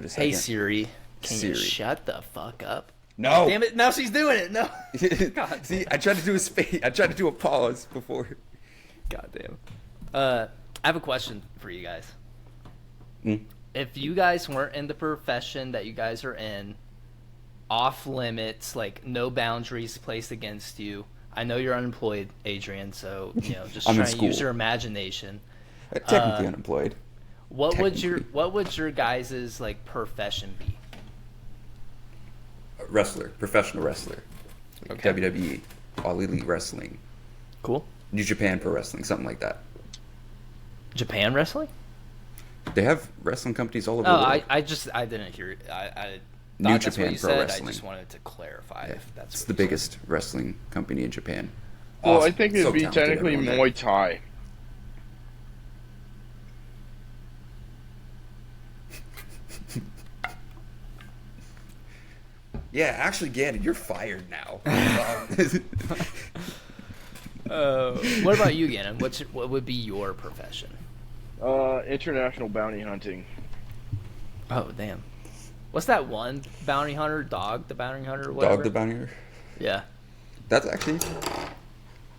Give it a second. Hey Siri, can Siri. you shut the fuck up? No. Damn it! Now she's doing it. No. God. See, I tried to do a space. I tried to do a pause before. God damn. I have a question for you guys. Mm. If you guys weren't in the profession that you guys are in, off limits, like no boundaries placed against you. I know you're unemployed, Adrian, so just I'm in trying to use school. your imagination. Technically unemployed. What would Technically. your guys' like profession be? Wrestler, professional wrestler. Like Okay. WWE, All Elite Wrestling, Cool. New Japan Pro Wrestling, something like that. Japan wrestling? They have wrestling companies all over Oh, the world. I didn't hear it. I New thought that's what Japan you Pro said. Wrestling. I just wanted to clarify Yeah, if that's it's what the you said. biggest wrestling company in Japan. Well, I Awesome. think it'd So be talented, technically everyone there. Muay Thai. Yeah, actually, Gannon, you're fired now. What about you, Gannon? What would be your profession? International bounty hunting. Oh, damn. What's that one bounty hunter? Dog the bounty hunter? Whatever? Dog the Bounty Hunter. Yeah. That's actually.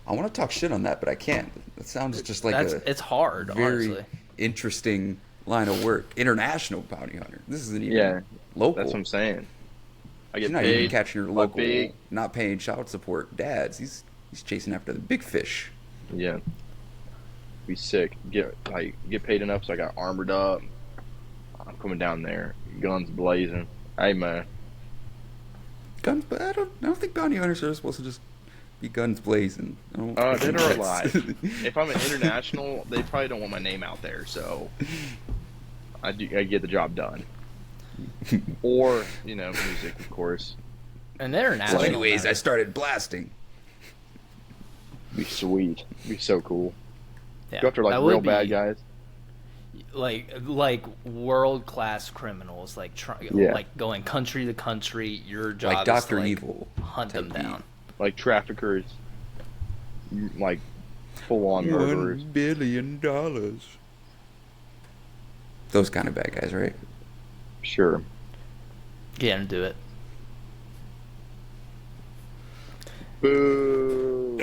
I want to talk shit on that, but I can't. That sounds just like It's hard, very honestly. interesting line of work. International bounty hunter. This isn't even Yeah, local. That's what I'm saying. I He's get not even paid. catching your by local, big. not paying child support dads. He's chasing after the big fish. Yeah. Be sick. Get paid enough so I got armored up. I'm coming down there, guns blazing. Hey man. Guns, but I don't think bounty hunters are supposed to just be guns blazing. I don't Dead think or that's- alive. If I'm an international, they probably don't want my name out there, so I get the job done. Or music, of course. An So international. anyways, I matter. started blasting. Be sweet. Be so cool. Yeah, Go after that like would real bad be, guys. like world class criminals, like Yeah. like going country to country. Your job Like is Dr. to, like, Evil hunt them type beat. down. Like traffickers. Like full on murderers. $1 billion. Those kind of bad guys, right? Sure. Get him to do it. Boo.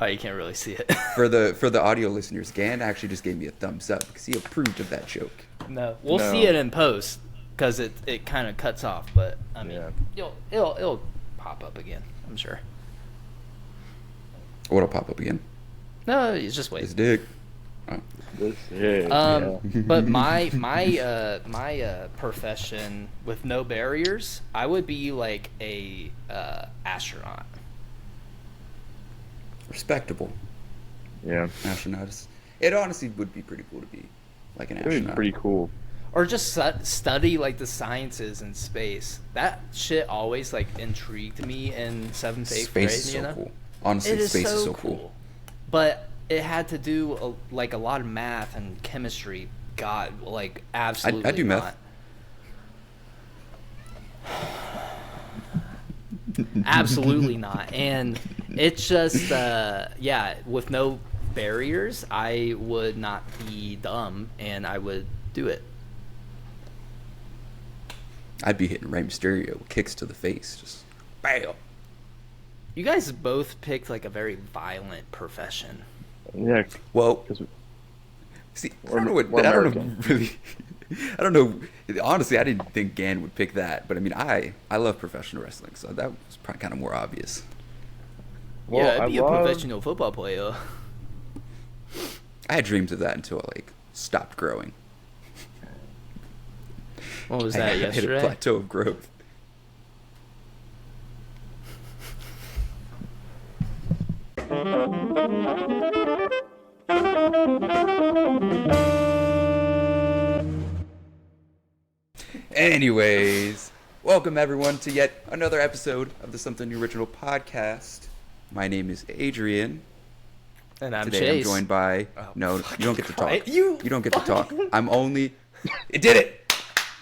Oh, you can't really see it. For the audio listeners, Gan actually just gave me a thumbs up because he approved of that joke. No, we'll No. see it in post because it kind of cuts off. But I mean, Yeah. it'll pop up again. I'm sure. What'll pop up again? No, it's just His wait. dick. Oh. But my profession with no barriers, I would be like a astronaut. Respectable. Yeah. Astronauts. It honestly would be pretty cool to be like an It was astronaut. pretty cool. Or just study like the sciences in space. That shit always like intrigued me in 7th, 8th grade. Space is so you know? cool. Honestly, It is space so is so cool. cool. But it had to do like a lot of math and chemistry. God, like absolutely. I do math. not. Absolutely not. And it's just with no barriers, I would not be dumb and I would do it. I'd be hitting Rey Mysterio with kicks to the face. Just bam. You guys both picked like a very violent profession. Yeah. Well, 'Cause see, I we're don't know what. American. I don't know really. I don't know. Honestly, I didn't think Gan would pick that, but I mean, I love professional wrestling, so that was probably kind of more obvious. Well, yeah, I'd I be love- a professional football player. I had dreams of that until I stopped growing. What was I that hit a yesterday? plateau of growth. Anyways, welcome everyone to yet another episode of the Something Original podcast. My name is Adrian. And I'm Today Chase. I'm joined by no, you don't get to talk. Christ. You don't get to talk. I'm only. It did it.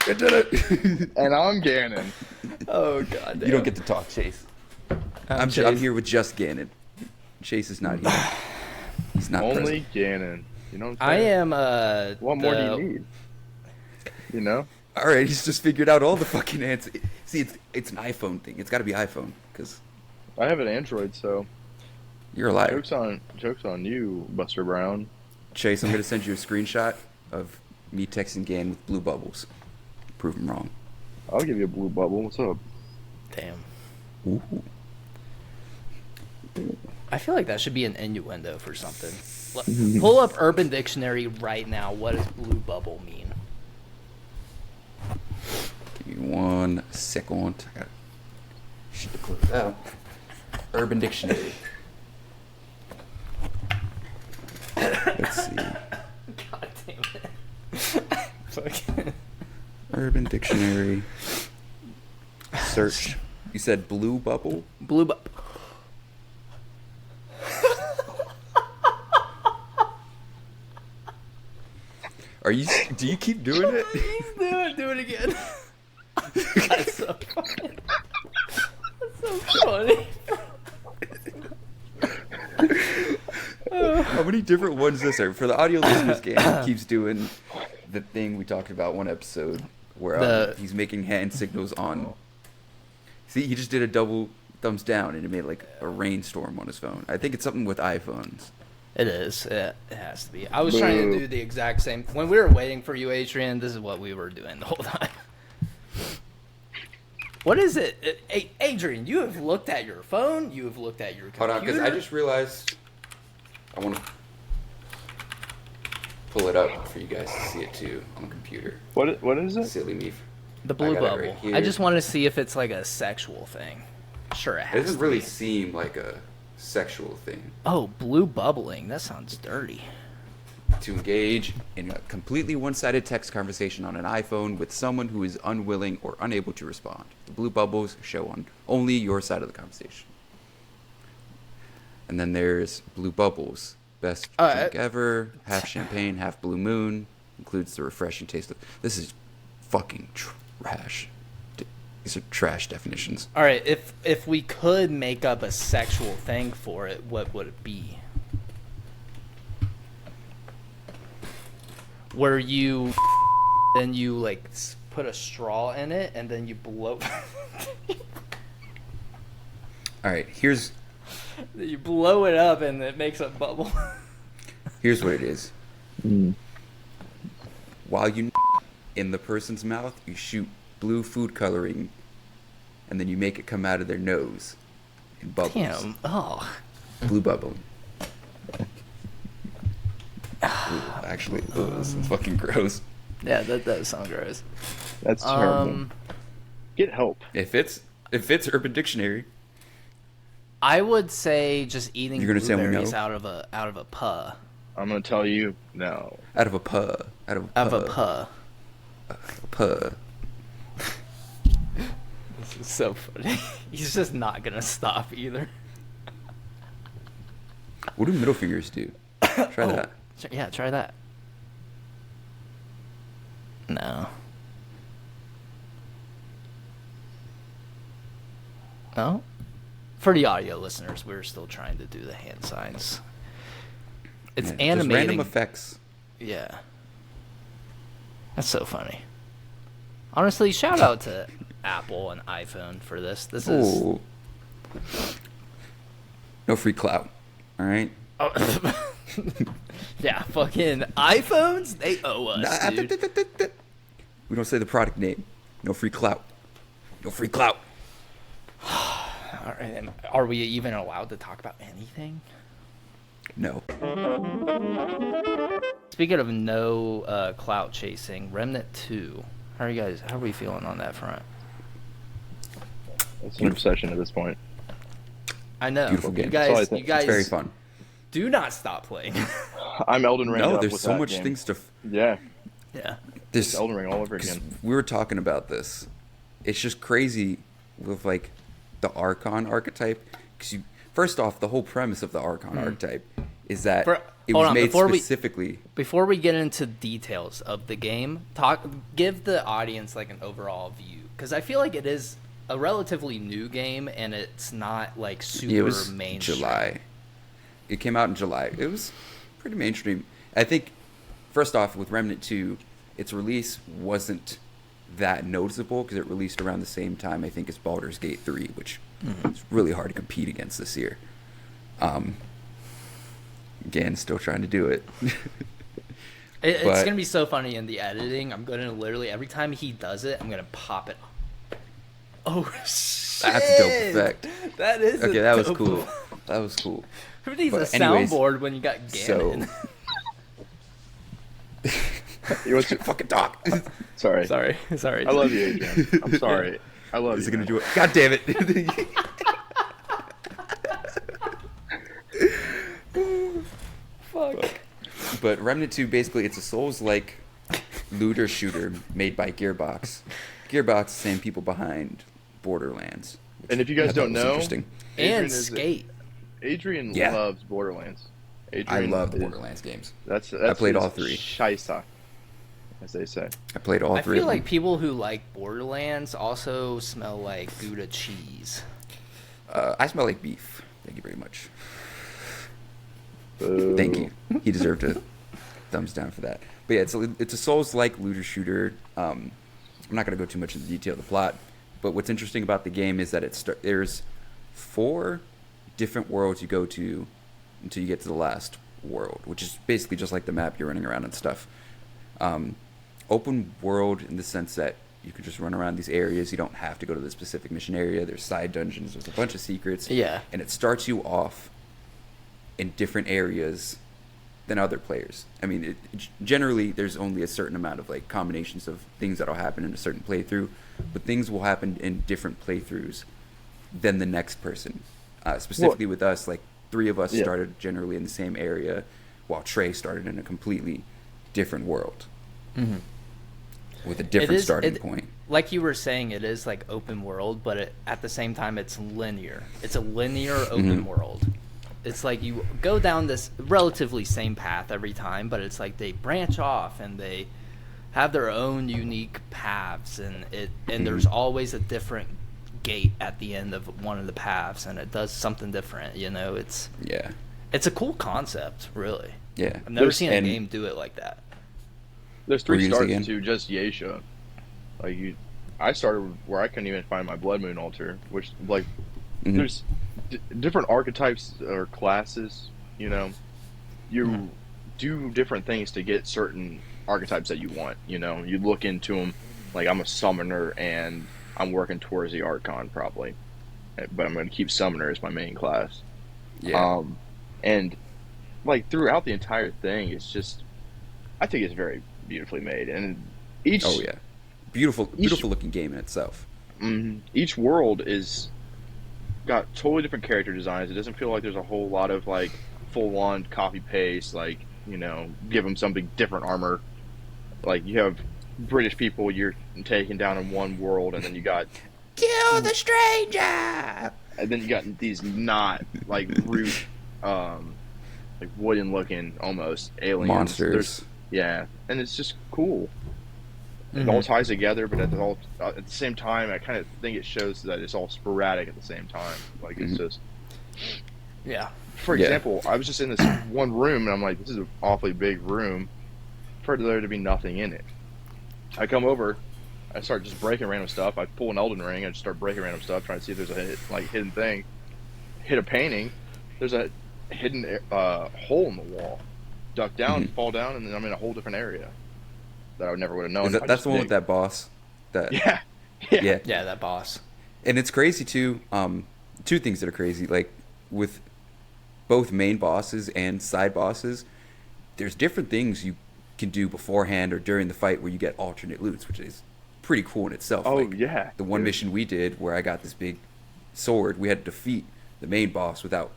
It did it. And I'm Gannon. Oh god. You don't get to talk, Chase. I'm here with just Gannon. Chase is not here. He's not Only present. Gannon. You know what I'm I saying? am What more do you need? You know? All right, he's just figured out all the fucking answers. See, it's an iPhone thing. It's got to be iPhone because I have an Android, so you're a liar. Joke's on you, Buster Brown. Chase, I'm gonna send you a screenshot of me texting Gann with blue bubbles. Prove him wrong. I'll give you a blue bubble. What's up? Damn. Ooh. I feel like that should be an innuendo for something. Pull up Urban Dictionary right now. What does blue bubble mean? Give me 1 second. I got shit to close out. Urban Dictionary. Let's see. God damn it. Fucking. Urban Dictionary. Search. You said blue bubble? Blue bubble. Do you keep doing it? Do it again. That's so funny. That's so funny. How many different ones is there? For the audio listeners, Gann keeps doing the thing we talked about one episode where he's making hand signals on. See, he just did a double thumbs down and it made like a rainstorm on his phone. I think it's something with iPhones. It is. It has to be. I was trying to do the exact same. When we were waiting for you, Adrian, this is what we were doing the whole time. What is it? Hey, Adrian, you have looked at your phone. You have looked at your computer. Hold on, because I just realized I want to pull it up for you guys to see it too on the computer. What is it? Silly me. The blue I got it bubble. right I just want to see if it's like a sexual thing. Sure, it It has doesn't to really be. seem like a sexual thing. Oh, blue bubbling. That sounds dirty. To engage in a completely one-sided text conversation on an iPhone with someone who is unwilling or unable to respond. The blue bubbles show on only your side of the conversation. And then there's blue bubbles. Best drink ever. Half champagne, half blue moon. Includes the refreshing taste of... This is fucking trash. These are trash definitions. All right, if we could make up a sexual thing for it, what would it be? Where you then you like put a straw in it and then you blow. All right, here's You blow it up and it makes a bubble. what it is. While you in the person's mouth, you shoot blue food coloring, and then you make it come out of their nose in bubbles. Damn. Oh. Blue bubble. Ooh, actually, this is fucking gross. Yeah, that does sound gross. That's terrible. Get help. If it's Urban Dictionary, I would say just eating You're gonna say we blueberries know? out of a puh. I'm gonna tell you no. out of a puh, Out of a puh. puh. This is so funny. He's just not gonna stop either. What do middle fingers do? Try that. Yeah, try that. No. No? For the audio listeners, we're still trying to do the hand signs. It's Yeah, just animating. random effects. Yeah. That's so funny. Honestly, shout out to Apple and iPhone for this. This is... Ooh. No free clout. All right. Oh. Yeah, fucking iPhones, they owe us, dude. We don't say the product name. No free clout. No free clout. All right, and are we even allowed to talk about anything? No. Speaking of no clout chasing, Remnant 2. How are we feeling on that front? It's an obsession at this point. I know. Beautiful game. You That's all I guys, think. you guys It's very fun. do not stop playing. I'm Elden Ring. No, up there's with so that much game. things to. Yeah, Yeah. This Elden Ring all over 'cause again. we were talking about this. It's just crazy with like the Archon archetype. Because first off, the whole premise of the Archon archetype is that it hold was on, made before we- specifically. Before we get into details of the game, give the audience like an overall view, because I feel like it is a relatively new game and it's not like super It was mainstream. July. It came out in July. It was pretty mainstream. I think, first off, with Remnant 2, its release wasn't that noticeable because it released around the same time, I think, as Baldur's Gate 3, which is really hard to compete against this year. Again, still trying to do it. It's going to be so funny in the editing. I'm going to literally, every time he does it, I'm going to pop it. Oh, shit. That's a dope effect. That is okay, that was cool. That was cool. Who needs a soundboard when you got Gannon? You want to fucking talk. Sorry. I love you, Adrian. I'm sorry. I love you. Is it going to do it? God damn it. Fuck. But Remnant 2, basically, it's a Souls-like looter shooter made by Gearbox. Gearbox, the same people behind Borderlands. And if you guys don't know, and Skate. Adrian loves Borderlands. I love the Borderlands games. That's I played all three. Scheisse, as they say. I played all three. I feel like people who like Borderlands also smell like Gouda cheese. I smell like beef. Thank you very much. Boo. Thank you. He deserved a thumbs down for that. But yeah, it's a Souls-like looter shooter. I'm not going to go too much into the detail of the plot, but what's interesting about the game is that there's 4 different worlds you go to until you get to the last world, which is basically just like the map you're running around and stuff. Open world in the sense that you can just run around these areas. You don't have to go to the specific mission area. There's side dungeons. There's a bunch of secrets. Yeah. And it starts you off in different areas than other players. I mean, generally, there's only a certain amount of like combinations of things that'll happen in a certain playthrough, but things will happen in different playthroughs than the next person. Specifically with us, like 3 of us started generally in the same area, while Trey started in a completely different world with a different starting point. Like you were saying, it is like open world, but at the same time, it's linear. It's a linear open world. It's like you go down this relatively same path every time, but it's like they branch off and they have their own unique paths, and there's always a different gate at the end of one of the paths, and it does something different. It's a cool concept, really. Yeah, I've never seen a game do it like that. There's 3 starts to just Yeisha. I started where I couldn't even find my Blood Moon altar, which there's different archetypes or classes. You do different things to get certain archetypes that you want. You look into them. Like, I'm a summoner and I'm working towards the Archon probably, but I'm going to keep summoner as my main class. Yeah. And like throughout the entire thing, it's just, I think it's very beautifully made, and beautiful looking game in itself. Each world is got totally different character designs. It doesn't feel like there's a whole lot of like full on copy paste, like, give them something different armor. Like, you have British people you're taking down in one world, and then you got kill the stranger, and then you got these not like root like wooden looking almost aliens monsters. And it's just cool. It all ties together, but at the same time, I kind of think it shows that it's all sporadic at the same time. Like, it's just for example, I was just in this one room, and I'm like, this is an awfully big room for there to be nothing in it. I come over, I start just breaking random stuff. I pull an Elden Ring, I just start breaking random stuff, trying to see if there's a hidden thing. Hit a painting, there's a hidden hole in the wall. Duck down, fall down, and then I'm in a whole different area that I never would have known. That's the one with that boss. Yeah, that boss. And it's crazy too. 2 things that are crazy, like with both main bosses and side bosses, there's different things you can do beforehand or during the fight where you get alternate loots, which is pretty cool in itself. The one mission we did where I got this big sword, we had to defeat the main boss without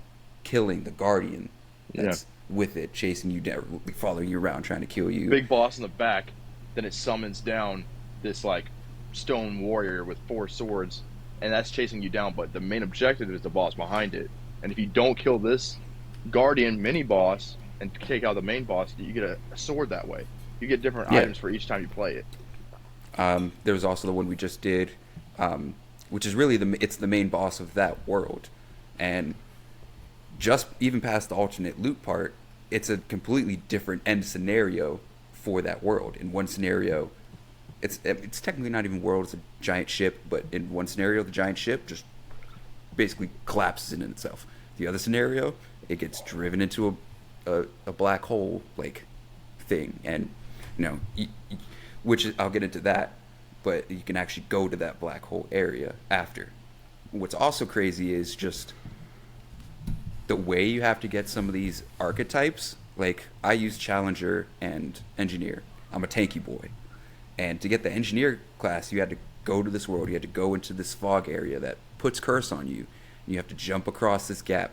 killing the guardian that's with it, chasing you down, following you around, trying to kill you. Big boss in the back, then it summons down this like stone warrior with 4 swords, and that's chasing you down, but the main objective is the boss behind it. And if you don't kill this guardian mini boss and take out the main boss, you get a sword that way. You get different items for each time you play it. There was also the one we just did, which is really it's the main boss of that world, and just even past the alternate loot part, it's a completely different end scenario for that world. In one scenario, it's technically not even world; it's a giant ship. But in one scenario, the giant ship just basically collapses in itself. The other scenario, it gets driven into a black hole like thing, and which I'll get into that. But you can actually go to that black hole area after. What's also crazy is just the way you have to get some of these archetypes. Like, I use Challenger and Engineer. I'm a tanky boy. And to get the Engineer class, you had to go to this world. You had to go into this fog area that puts curse on you. And you have to jump across this gap,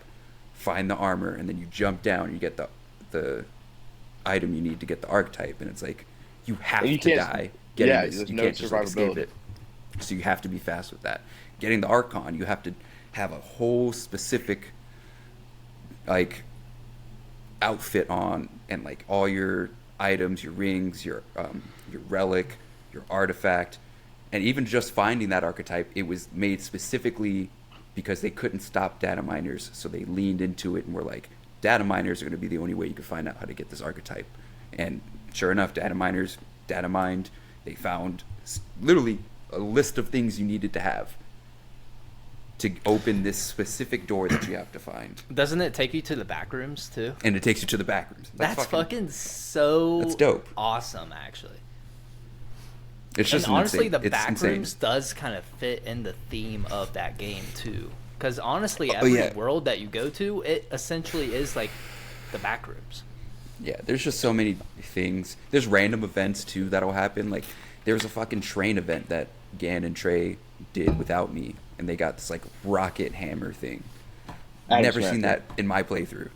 find the armor, and then you jump down and you get the item you need to get the archetype. And it's like, you have to die getting this. You can't just escape it. So you have to be fast with that. Getting the Archon, you have to have a whole specific like outfit on, and like all your items, your rings, your relic, your artifact, and even just finding that archetype, it was made specifically because they couldn't stop data miners, so they leaned into it and were like, data miners are going to be the only way you can find out how to get this archetype. And sure enough, data miners data mined. They found literally a list of things you needed to have to open this specific door that you have to find. Doesn't it take you to the back rooms too? And it takes you to the back rooms. That's fucking so that's dope. Awesome, actually. It's just honestly, the back rooms does kind of fit in the theme of that game too. Because honestly, every world that you go to, it essentially is like the back rooms. Yeah, there's just so many things. There's random events too that'll happen. Like, there was a fucking train event that Gannon and Trey did without me, and they got this like rocket hammer thing. Never seen that in my playthrough.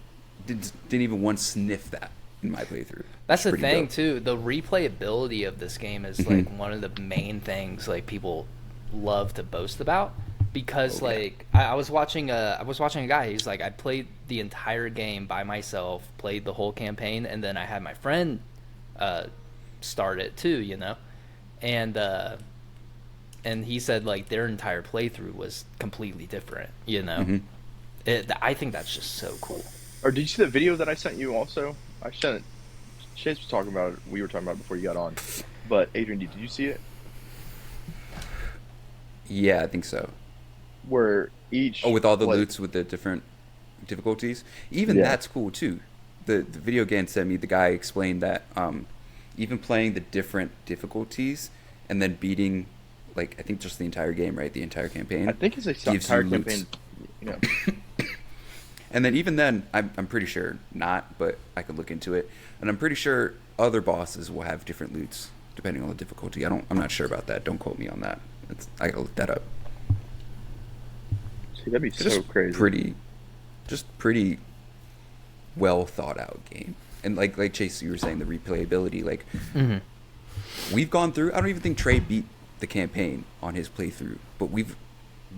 Didn't even once sniff that in my playthrough. That's the thing too. The replayability of this game is like one of the main things like people love to boast about, because I was watching a guy. He's like, I played the entire game by myself, played the whole campaign, and then I had my friend start it too, and he said like their entire playthrough was completely different, I think that's just so cool. Or did you see the video that I sent you also? I sent it. Chase was talking about it. We were talking about it before you got on. But Adrian, did you see it? Yeah, I think so. Where each... with all the loots with the different difficulties? Even that's cool too. The video game sent me, the guy explained that even playing the different difficulties and then beating, like, I think just the entire game, right? The entire campaign. I think it's a entire campaign. Yeah. And then even then, I'm pretty sure not, but I could look into it. And I'm pretty sure other bosses will have different loots depending on the difficulty. I'm not sure about that. Don't quote me on that. I gotta look that up. See, that'd be so crazy. Pretty well thought out game. And like Chase, you were saying, the replayability. Like, we've gone through. I don't even think Trey beat the campaign on his playthrough, but we've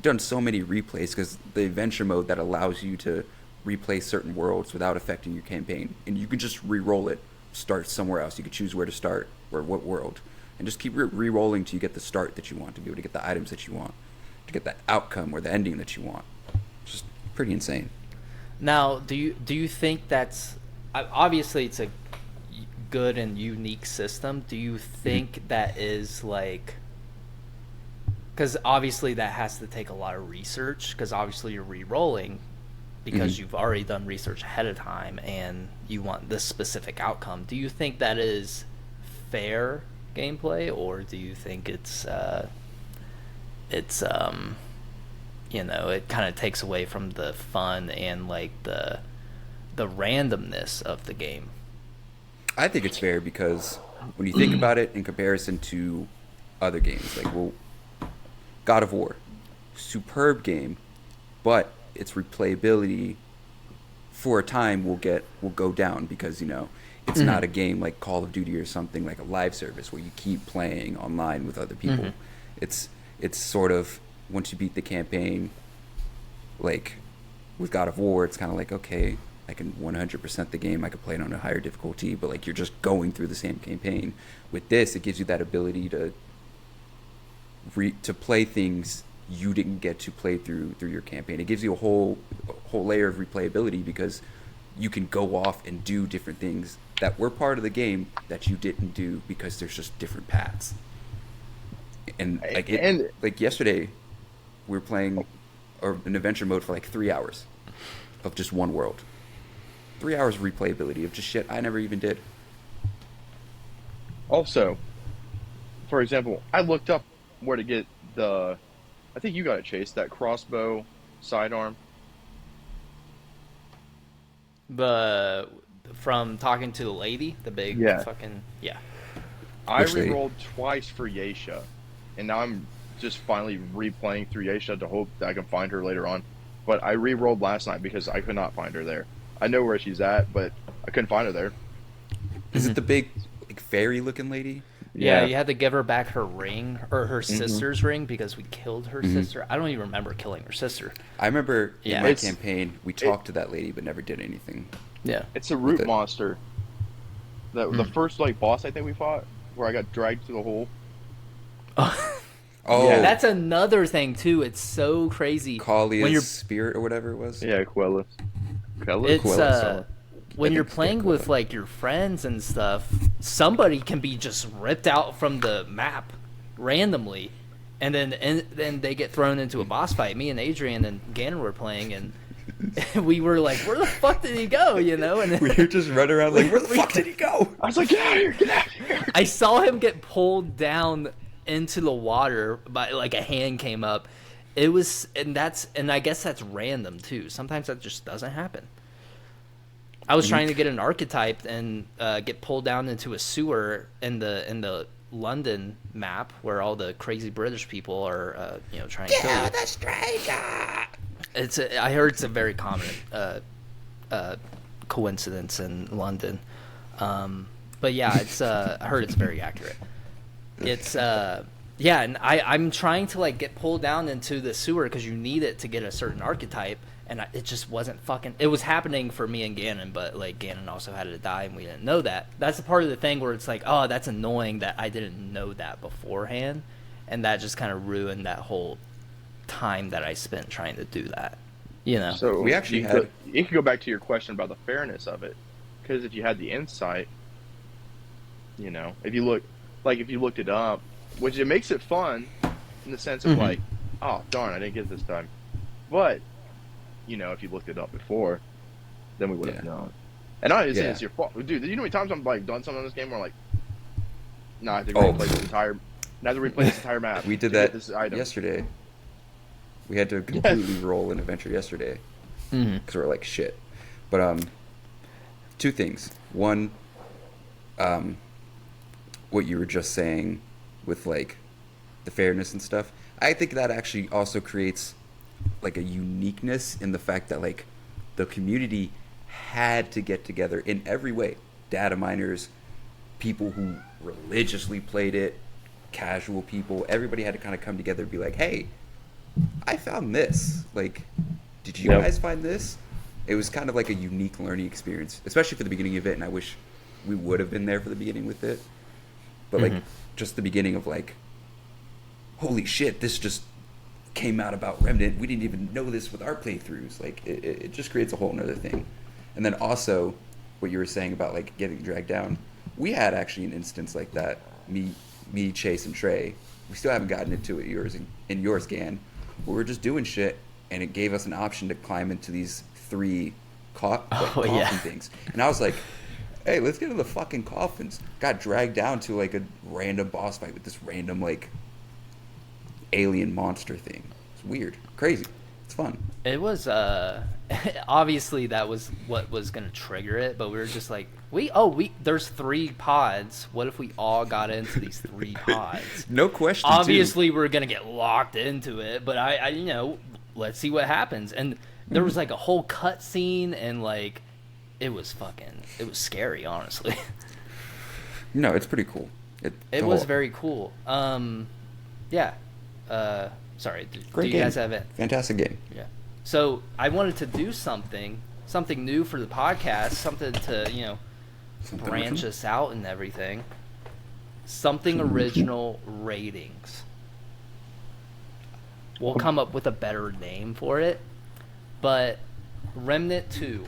done so many replays because the adventure mode that allows you to replay certain worlds without affecting your campaign, and you can just re-roll it, start somewhere else. You can choose where to start or what world, and just keep re-rolling till you get the start that you want, to be able to get the items that you want, to get the outcome or the ending that you want. Just pretty insane. Now, do you think that's obviously it's a good and unique system? Do you think that is like, because obviously that has to take a lot of research, because obviously you're re-rolling because you've already done research ahead of time and you want this specific outcome. Do you think that is fair gameplay, or do you think it kind of takes away from the fun and like the randomness of the game? I think it's fair, because when you think about it in comparison to other games, like, God of War, superb game, but its replayability for a time will go down, because it's not a game like Call of Duty or something like a live service where you keep playing online with other people. It's sort of, once you beat the campaign, like with God of War, it's kind of like, okay, I can 100% the game, I could play it on a higher difficulty, but like you're just going through the same campaign. With this, it gives you that ability to play things you didn't get to play through your campaign. It gives you a whole layer of replayability, because you can go off and do different things that were part of the game that you didn't do because there's just different paths. And like yesterday, we were playing an adventure mode for like 3 hours of just one world. 3 hours of replayability of just shit I never even did. Also, for example, I looked up where to get I think you got it, Chase, that crossbow sidearm. From talking to the lady, the big fucking I re-rolled twice for Yeisha, and now I'm just finally replaying through Yeisha to hope that I can find her later on. But I re-rolled last night because I could not find her there. I know where she's at, but I couldn't find her there. Is it the big, like, fairy-looking lady? Yeah, you had to give her back her ring, or her sister's ring, because we killed her sister. I don't even remember killing her sister. I remember in my campaign, we talked to that lady, but never did anything. Yeah. It's a root monster. The first, like, boss I think we fought, where I got dragged through the hole. Oh. Yeah, that's another thing, too. It's so crazy. Kalia's spirit or whatever it was? Yeah, Quellis. It's, when you're playing with, like, your friends and stuff, somebody can be just ripped out from the map randomly, and then they get thrown into a boss fight. Me and Adrian and Gannon were playing, and we were like, where the fuck did he go, you know? And we were just running around like, where the fuck did he go? I was like, get out of here, get out of here. I saw him get pulled down into the water by, like, a hand came up. It was, and I guess that's random too. Sometimes that just doesn't happen. I was trying to get an archetype and get pulled down into a sewer in the London map where all the crazy British people are trying to kill you. The stranger. I heard it's a very common coincidence in London. But yeah, I heard it's very accurate. It's and I'm trying to, like, get pulled down into the sewer because you need it to get a certain archetype, and it just wasn't fucking. It was happening for me and Gannon, but, like, Gannon also had to die, and we didn't know that. That's the part of the thing where it's like, oh, that's annoying that I didn't know that beforehand, and that just kind of ruined that whole time that I spent trying to do that. You know. So we actually you can go back to your question about the fairness of it, because if you had the insight, if you looked it up, which it makes it fun in the sense of like, oh darn, I didn't get it this time. But if you looked it up before, then we would have known. And I didn't say it's your fault, dude. You know how many times I'm like done something on this game where I'm like, I have to replay this entire map. We did that yesterday. We had to completely roll an adventure yesterday because we were like shit. But two things. One, what you were just saying with, like, the fairness and stuff. I think that actually also creates, like, a uniqueness in the fact that, like, the community had to get together in every way. Data miners, people who religiously played it, casual people, everybody had to kind of come together and be like, hey, I found this. Like, did you guys find this? It was kind of like a unique learning experience, especially for the beginning of it, and I wish we would have been there for the beginning with it. But, like, just the beginning of, like, holy shit, this just came out about Remnant. We didn't even know this with our playthroughs. Like, it just creates a whole nother thing. And then also, what you were saying about, like, getting dragged down. We had actually an instance like that. Me, Chase, and Trey. We still haven't gotten into it in yours, Gan. We were just doing shit, and it gave us an option to climb into these 3 coffin things. And I was like, hey, let's get into the fucking coffins. Got dragged down to, like, a random boss fight with this random, like, alien monster thing. It's weird. Crazy. It's fun. It was, obviously that was what was going to trigger it, but we were just like, there's 3 pods. What if we all got into these 3 pods? No question, obviously we're going to get locked into it, but I let's see what happens. And there was, like, a whole cut scene, and, like, it was scary, honestly. No, it's pretty cool. It was very cool. Sorry. Great do you game. Guys have it? Fantastic game. Yeah. So I wanted to do something new for the podcast, something to, branch us out and everything. Something original ratings. We'll come up with a better name for it. But Remnant II.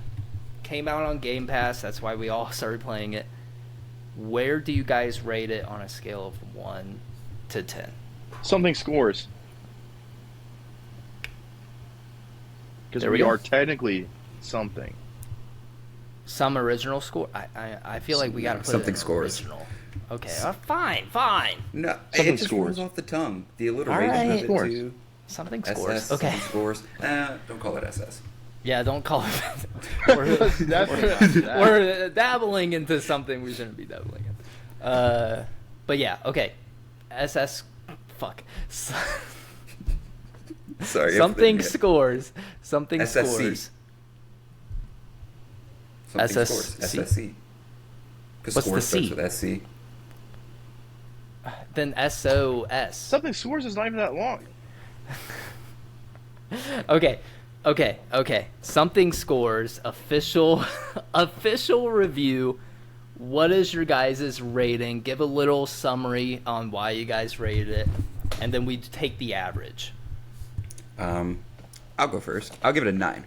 came out on Game Pass. That's why we all started playing it. Where do you guys rate it on a scale of 1 to 10? Something scores. Because we are technically something. Some original score? I feel like we got to put something it in scores. Original. Okay, fine. No, something it just scores. rolls off the tongue. The alliteration of it scores. too. Something scores. SS, Okay. something scores. Don't call it SS. Yeah, don't call it. We're dabbling into something we shouldn't be dabbling in. But yeah, okay. SS. Fuck. Sorry. Something scores. Something SSC. scores. Something scores. SSC. Because What's score the starts C? with SC. Then SOS. Something scores is not even that long. Okay. Something scores. Official review. What is your guys' rating? Give a little summary on why you guys rated it, and then we take the average. I'll go first. I'll give it a 9.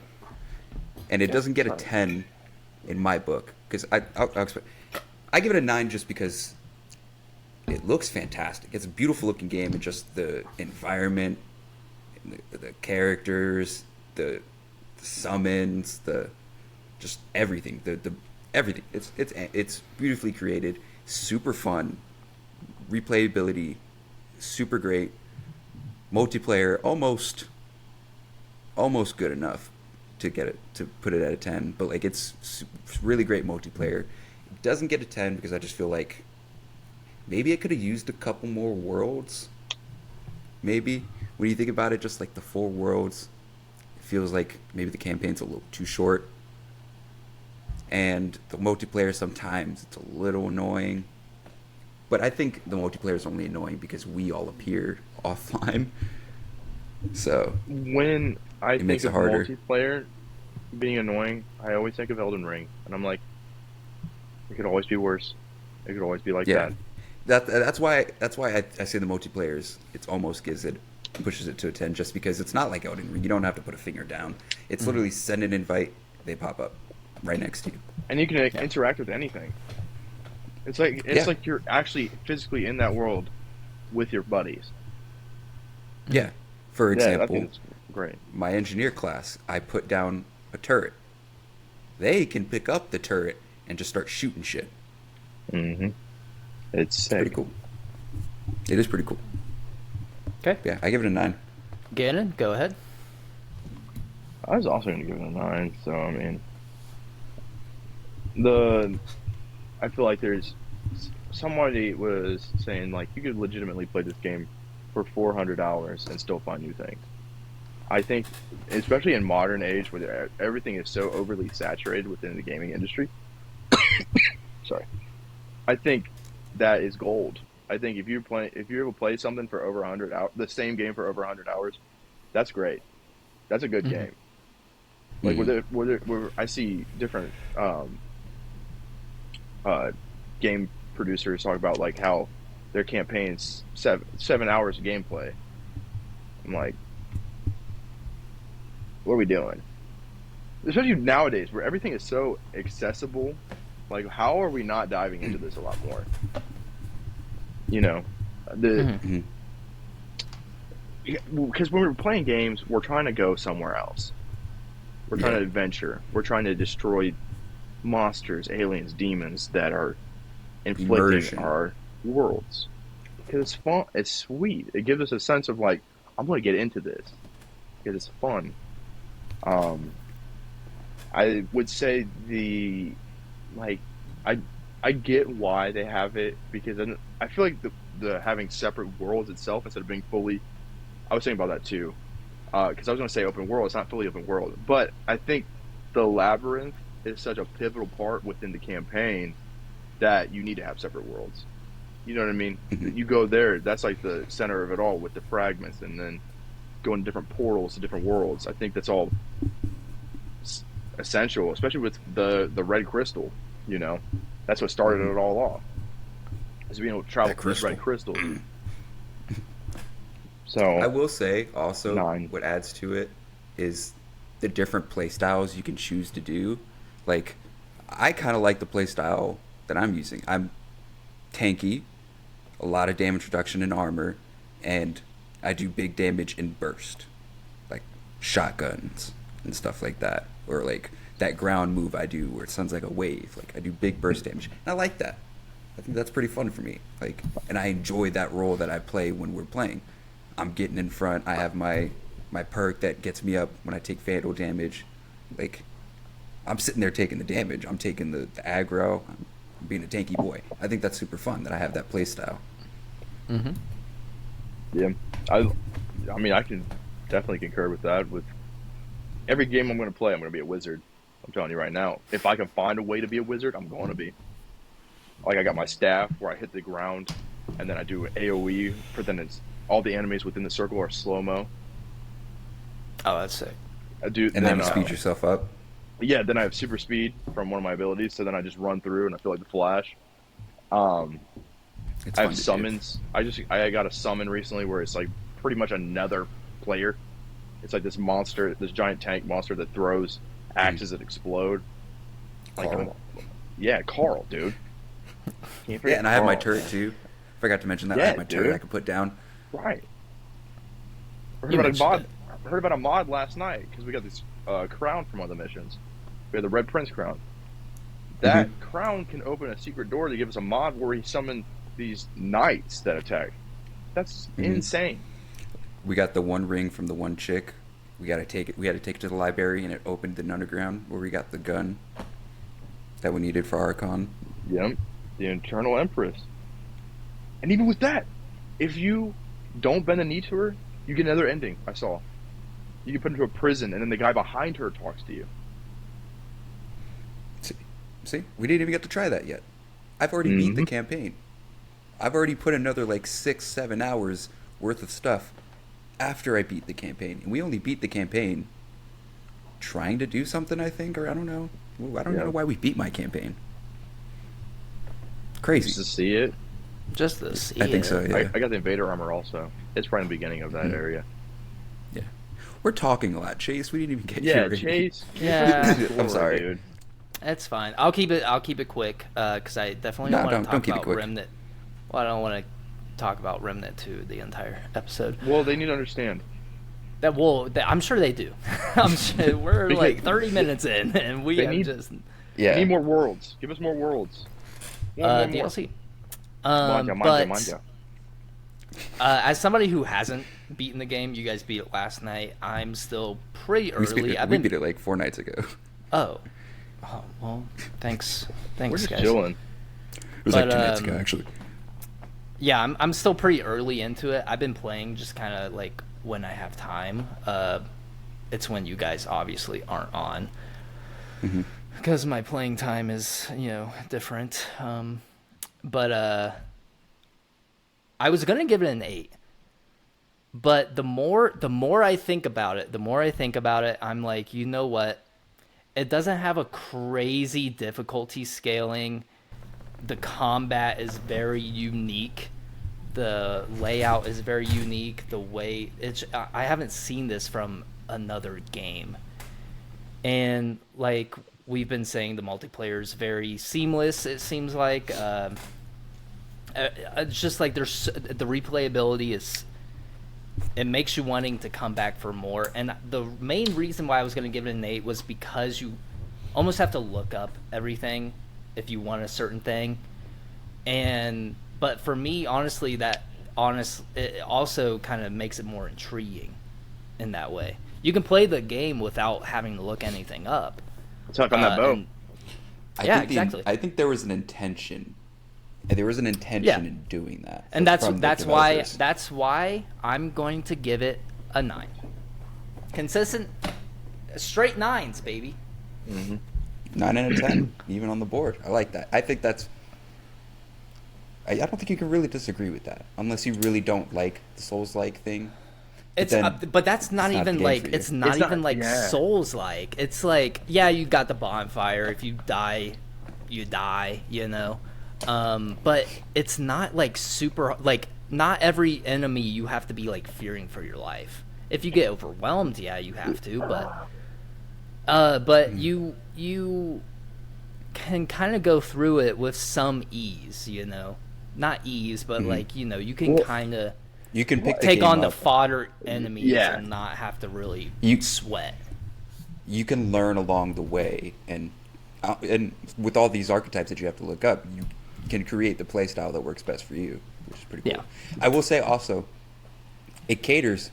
And it doesn't get a 10 in my book. Because I'll explain. I give it a 9 just because it looks fantastic. It's a beautiful looking game, and just the environment, the characters, the summons, just everything. The everything. It's beautifully created, super fun, replayability, super great, multiplayer almost good enough to put it at a 10. But like it's really great multiplayer. It doesn't get a 10 because I just feel like maybe it could have used a couple more worlds. Maybe when you think about it, just like the 4 worlds, it feels like maybe the campaign's a little too short. And the multiplayer sometimes it's a little annoying. But I think the multiplayer is only annoying because we all appear offline. So when I it think makes of it harder. multiplayer being annoying, I always think of Elden Ring, and I'm like, it could always be worse. It could always be like that. That's why I say the multiplayer it almost pushes it to a 10, just because it's not like Elden Ring. You don't have to put a finger down. It's literally send an invite, they pop up right next to you, and you can interact with anything. It's like you're actually physically in that world with your buddies. Yeah. For example, I think it's great. My engineer class, I put down a turret. They can pick up the turret and just start shooting shit. Mm-hmm. It's sick. Pretty cool. It is pretty cool. Okay. Yeah, I give it a 9. Gannon, go ahead. I was also going to give it a 9. So I mean, I feel like there's somebody was saying like you could legitimately play this game for 400 hours and still find new things. I think, especially in modern age where everything is so overly saturated within the gaming industry, sorry, I think that is gold. I think if you ever play something for over 100 hours, the same game for over 100 hours, that's great. That's a good game. Like where I see different game producers talk about like how their campaign's 7 hours of gameplay. I'm like, what are we doing? Especially nowadays where everything is so accessible. Like, how are we not diving into this a lot more? You know, because when we're playing games, we're trying to go somewhere else. We're trying to adventure. We're trying to destroy monsters, aliens, demons that are inflicting our worlds. Because it's fun. It's sweet. It gives us a sense of like, I'm going to get into this because it's fun. I would say I get why they have it, because I feel like the having separate worlds itself instead of being fully. I was thinking about that too, because I was going to say open world. It's not fully open world, but I think the labyrinth is such a pivotal part within the campaign that you need to have separate worlds. You know what I mean? You go there, that's like the center of it all with the fragments, and then going different portals to different worlds. I think that's all essential, especially with the red crystal. You know, that's what started it all off, is being able to travel through this red crystal. So I will say also what adds to it is the different play styles you can choose to do. Like, I kind of like the play style that I'm using. I'm tanky, a lot of damage reduction in armor, and I do big damage in burst, like shotguns and stuff like that, or like that ground move I do where it sounds like a wave. Like, I do big burst damage, and I like that. I think that's pretty fun for me. Like, and I enjoy that role that I play when we're playing. I'm getting in front. I have my perk that gets me up when I take fatal damage. Like, I'm sitting there taking the damage. I'm taking the aggro. I'm being a tanky boy. I think that's super fun that I have that play style. Mm-hmm. Yeah, I mean, I can definitely concur with that. With every game I'm going to play, I'm going to be a wizard. I'm telling you right now. If I can find a way to be a wizard, I'm going to be. Like, I got my staff where I hit the ground, and then I do an AOE, but then it's all the enemies within the circle are slow-mo. Oh, that's sick. And then you speed yourself up. Yeah, then I have super speed from one of my abilities, so then I just run through and I feel like the Flash. I have summons. I got a summon recently where it's like pretty much another player. It's like this monster, this giant tank monster that throws axes that explode. Like, Carl. Carl, dude. Yeah, and I have my turret too. Forgot to mention that. I have my turret I can put down. Right. I heard about a mod last night because we got this crown from one of the missions. We had the Red Prince crown. That crown can open a secret door to give us a mod where he summoned these knights that attack. That's insane. We got the one ring from the one chick. We had to take it to the library, and it opened an underground where we got the gun that we needed for Archon. Yep, the Eternal Empress. And even with that, if you don't bend the knee to her, you get another ending. I saw. You get put into a prison, and then the guy behind her talks to you. See, we didn't even get to try that yet. I've already beat the campaign. I've already put another like 6-7 hours worth of stuff after I beat the campaign, and we only beat the campaign trying to do something, I think, or I don't know. I don't know why we beat my campaign. Crazy. Just to see it. Just to see it. I think so, yeah. I got the Invader armor also. It's right in the beginning of that area. Yeah. We're talking a lot, Chase. We didn't even get here. Chase. Yeah. I'm sorry. Dude. It's fine. I'll keep it quick because I definitely don't want to talk about Remnant. Well, I don't want to talk about Remnant 2 the entire episode. Well, they need to understand. I'm sure they do. I'm sure we're like 30 minutes in, and we need more worlds. Give us more worlds. DLC. As somebody who hasn't beaten the game, you guys beat it last night. I'm still pretty early. We beat it like 4 nights ago. Oh, well, thanks. We're just guys. chilling. It was like 2 nights ago, actually. Yeah, I'm still pretty early into it. I've been playing just kind of like when I have time. It's when you guys obviously aren't on. Because my playing time is, different. But I was going to give it an 8. But the more I think about it, I'm like, you know what? It doesn't have a crazy difficulty scaling. The combat is very unique. The layout is very unique. The way I haven't seen this from another game. And like we've been saying, the multiplayer is very seamless, it seems like. It's just like the replayability is, it makes you wanting to come back for more. And the main reason why I was going to give it an 8 was because you almost have to look up everything if you want a certain thing. But for me, honestly, it also kind of makes it more intriguing in that way. You can play the game without having to look anything up. Talk on that boat. Exactly. I think there was an intention. There was an intention in doing that. And that's why I'm going to give it a 9. Consistent, straight 9s, baby. 9 out of 10, even on the board. I like that. I think that's. I don't think you can really disagree with that, unless you really don't like the Souls-like thing. But that's not even like it's not even like Souls-like. It's like, yeah, you got the bonfire. If you die, you die. But it's not like super like. Not every enemy you have to be like fearing for your life. If you get overwhelmed, yeah, you have to. But you can kind of go through it with some ease, you know, not ease, but like, you know, you can kind of take on the fodder enemies and not have to really sweat. You can learn along the way, and with all these archetypes that you have to look up, you can create the play style that works best for you, which is pretty cool. Yeah. I will say also, it caters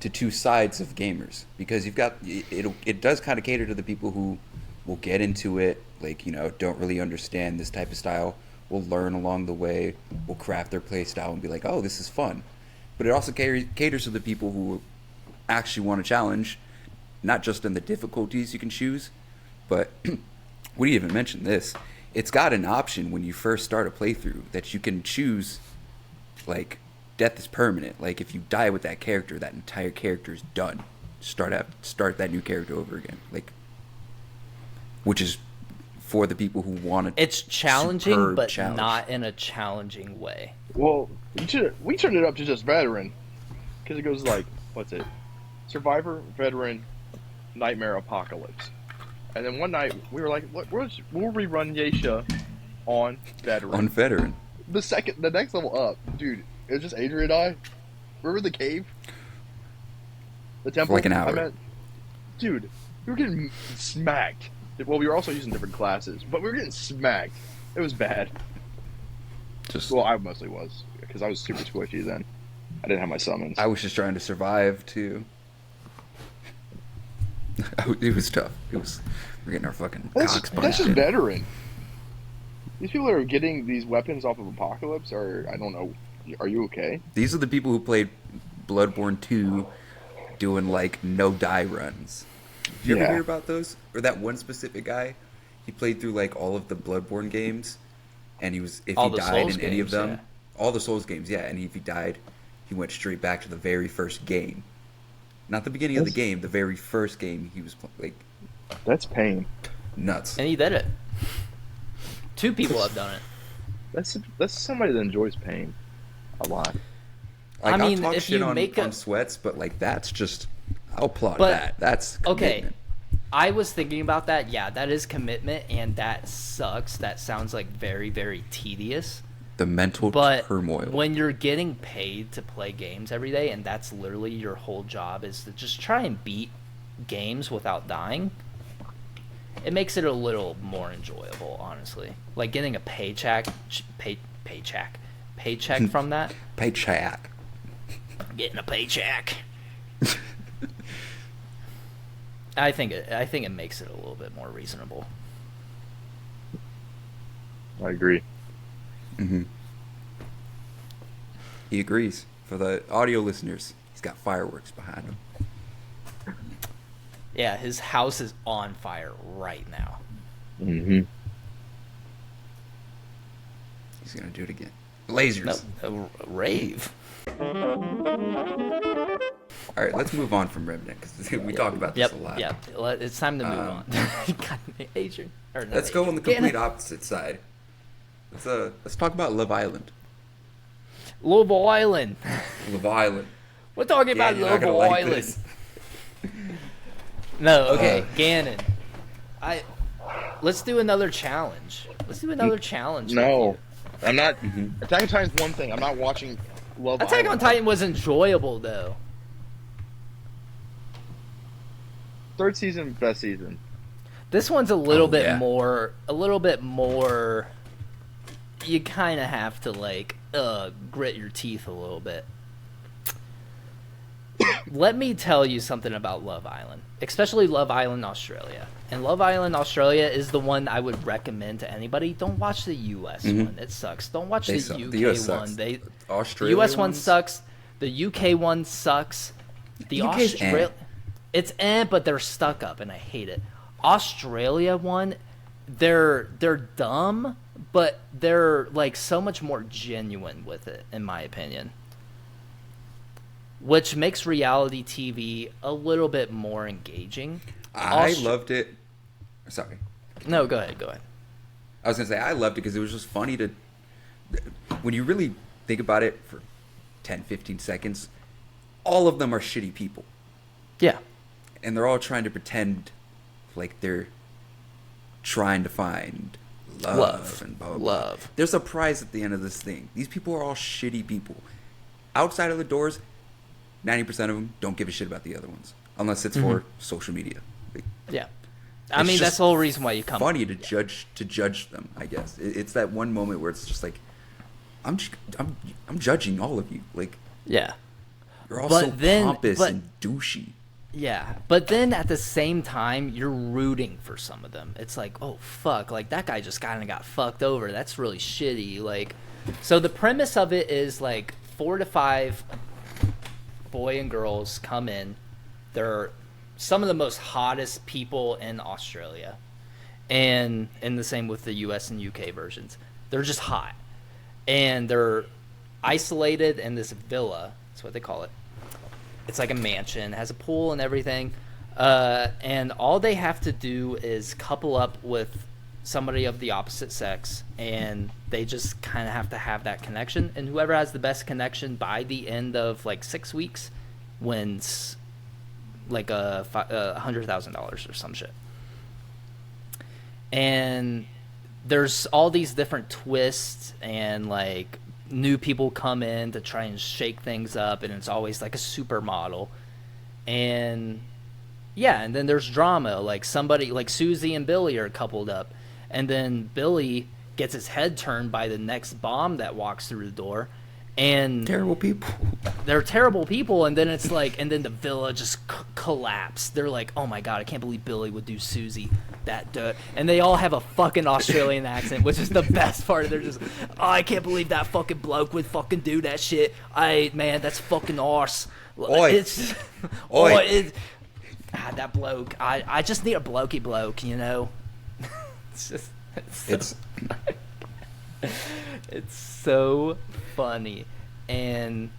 to two sides of gamers, because you've got it does kind of cater to the people who will get into it, like, you know, don't really understand this type of style, will learn along the way, will craft their play style and be like, oh, this is fun. But it also caters to the people who actually want to challenge, not just in the difficulties you can choose, but we didn't even mention this. It's got an option when you first start a playthrough that you can choose, like, death is permanent. Like, if you die with that character, that entire character is done. Start that new character over again. Like, which is for the people who want it. It's challenging, but not in a challenging way. Well, we turned it up to just veteran, because it goes like, what's it? Survivor, veteran, nightmare, apocalypse. And then one night we were like, we'll rerun Yeisha on veteran. On veteran. The next level up, dude. It was just Adrian and I. Remember the cave? The temple? For like an hour. Dude, we were getting smacked. Well, we were also using different classes, but we were getting smacked. It was bad. Well, I mostly was, because I was super squishy then. I didn't have my summons. I was just trying to survive, too. It was tough. We're getting our fucking cocks punched. That's just veteran. These people are getting these weapons off of Apocalypse, or I don't know. Are you okay? These are the people who played Bloodborne 2 doing, like, no die runs. Did you ever hear about those? Or that one specific guy? He played through, like, all of the Bloodborne games, and if he died in any of them, all the Souls games, and if he died, he went straight back to the very first game. Not the beginning of the game, the very first game he was like. That's pain. Nuts. And he did it. 2 people have done it. That's somebody that enjoys pain a lot. Like, I mean, I'll talk shit on sweats, but like that's just, I'll applaud that. That's commitment. Okay. I was thinking about that. Yeah, that is commitment, and that sucks. That sounds like very, very tedious. The mental turmoil. When you're getting paid to play games every day, and that's literally your whole job, is to just try and beat games without dying, it makes it a little more enjoyable, honestly. Like getting a paycheck from that. Paycheck. Getting a paycheck. I think it makes it a little bit more reasonable. I agree. Mm-hmm. He agrees. For the audio listeners, he's got fireworks behind him. Yeah, his house is on fire right now. Mm-hmm. He's gonna do it again. Lasers. No, a rave. All right, let's move on from Remnant, because we talk about this a lot. Yeah, it's time to move on. Adrian. Let's go on the complete opposite side. Let's talk about Love Island. Love Island. Love Island. We're talking about Love Island. No, okay, Gannon. Let's do another challenge. No, I'm not. Attack on Titan's one thing. I'm not watching Love Island. Attack on Titan was enjoyable though. 3rd season, best season. This one's a little bit more. You kind of have to like grit your teeth a little bit. Let me tell you something about Love Island, especially Love Island Australia. And Love Island Australia is the one I would recommend to anybody. Don't watch the US one; it sucks. Don't watch the UK one. The US one sucks. The UK one sucks. The Australia, it's but they're stuck up, and I hate it. Australia one, they're dumb, but they're like so much more genuine with it, in my opinion. Which makes reality TV a little bit more engaging. I loved it. Sorry. No, go ahead. I was going to say, I loved it because it was just funny to... When you really think about it for 10, 15 seconds, all of them are shitty people. Yeah. And they're all trying to pretend like they're trying to find love and blah, blah, blah. Love. There's a prize at the end of this thing. These people are all shitty people. Outside of the doors, 90% of them don't give a shit about the other ones, unless it's for social media. Like, yeah. I mean, that's the whole reason why you come. Funny to judge them, I guess. It's that one moment where it's just like, I'm judging all of you. Like, yeah, you're all so pompous and douchey. Yeah, but then at the same time, you're rooting for some of them. It's like, oh fuck, like that guy just kind of got fucked over. That's really shitty. Like, so the premise of it is like 4 to 5 boy and girls come in. They're some of the most hottest people in Australia, and the same with the US and UK versions. They're just hot, and they're isolated in this villa. That's what they call it. It's like a mansion, has a pool and everything, and all they have to do is couple up with somebody of the opposite sex, and they just kind of have to have that connection, and whoever has the best connection by the end of like 6 weeks wins like $100,000 or some shit. And there's all these different twists, and like new people come in to try and shake things up, and it's always like a supermodel. And yeah, and then there's drama, like somebody like Susie and Billy are coupled up, and then Billy gets his head turned by the next bomb that walks through the door, and terrible people. They're terrible people, and then it's like, and then the villa just collapsed. They're like, oh my god, I can't believe Billy would do Susie that dirt. And they all have a fucking Australian accent, which is the best part. They're just, oh, I can't believe that fucking bloke would fucking do that shit. Man, that's fucking arse. Oi. It's, Oi. That bloke. I just need a blokey bloke, you know. It's so funny, and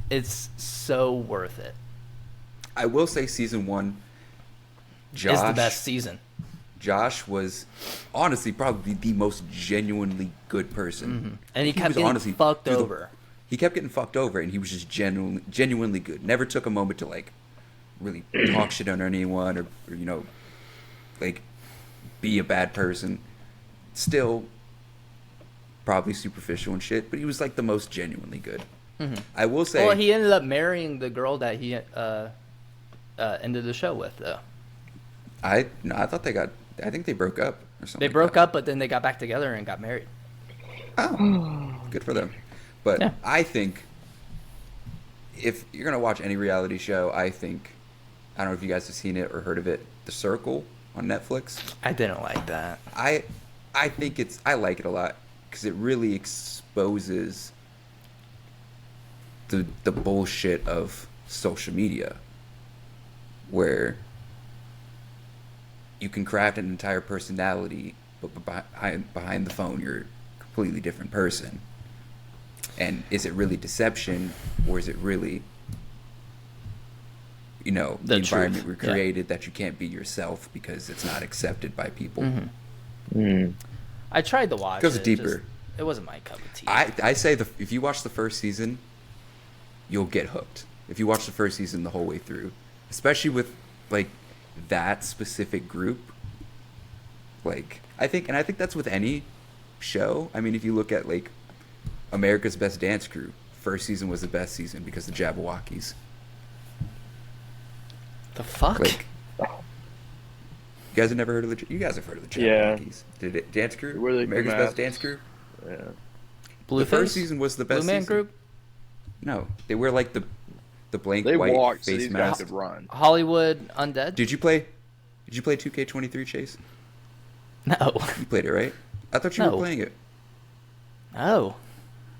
it's so worth it. I will say season 1, Josh is the best season. Josh was honestly probably the most genuinely good person. And he kept getting fucked over. He kept getting fucked over, and he was just genuinely good. Never took a moment to like really talk shit on anyone, or you know, like be a bad person. Still probably superficial and shit, but he was like the most genuinely good. I will say, well, he ended up marrying the girl that he ended the show with, though. I thought I think they broke up or something. They broke up, but then they got back together and got married. Oh, good for them. But yeah. I think if you're gonna watch any reality show, I don't know if you guys have seen it or heard of it, The Circle on Netflix. I didn't like that. I think I like it a lot because it really exposes the bullshit of social media, where you can craft an entire personality, but behind the phone you're a completely different person. And is it really deception, or is it really, you know, the environment we created that you can't be yourself because it's not accepted by people? I tried to watch it. Goes deeper. It wasn't my cup of tea. I say if you watch the first season, you'll get hooked. If you watch the first season the whole way through, especially with like that specific group, like I think that's with any show. I mean, if you look at like America's Best Dance Crew, first season was the best season because of the Jabberwockies. The fuck? Like, you guys have never heard of you guys have heard of the Jabberwockies? Did it Dance Crew? America's Best Dance Crew? Yeah. Blue The first season was the best Blue Man season. Group? No, they wear like the blank They white walked, so face these guys mask. could run. Hollywood Undead? Did you play 2K23, Chase? No. You played it, right? I thought you were playing it. No.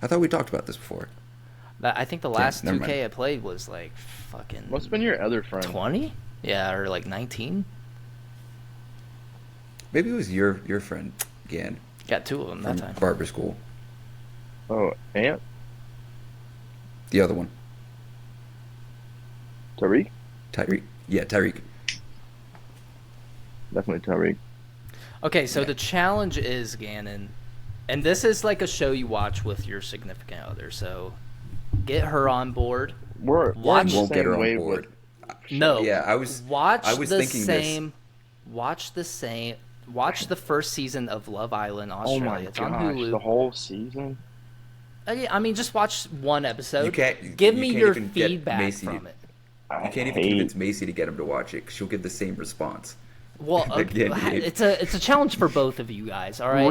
I thought we talked about this before. I think the last never 2K mind. I played was like fucking... What's been your other friend? 20? Yeah, or like 19? Maybe it was your friend, Gann. Got 2 of them that time. Barber school. Oh, Ant? The other one. Tariq? Tyreek. Yeah, Tyreek. Definitely Tariq. Okay, so the challenge is, Gannon, and this is like a show you watch with your significant other, so get her on board. We're Watch- the Won't get same her on wave board. with- No. Yeah, I was watch thinking the same. Watch the same. watch the first season of Love Island Australia. Oh my it's on gosh, Hulu. the whole season? Yeah, I mean, just watch one episode. Give you me can't your even get feedback Macy from it. You can't even convince Macy to get him to watch it because she'll give the same response. Well, Again, it's a challenge for both of you guys. All right.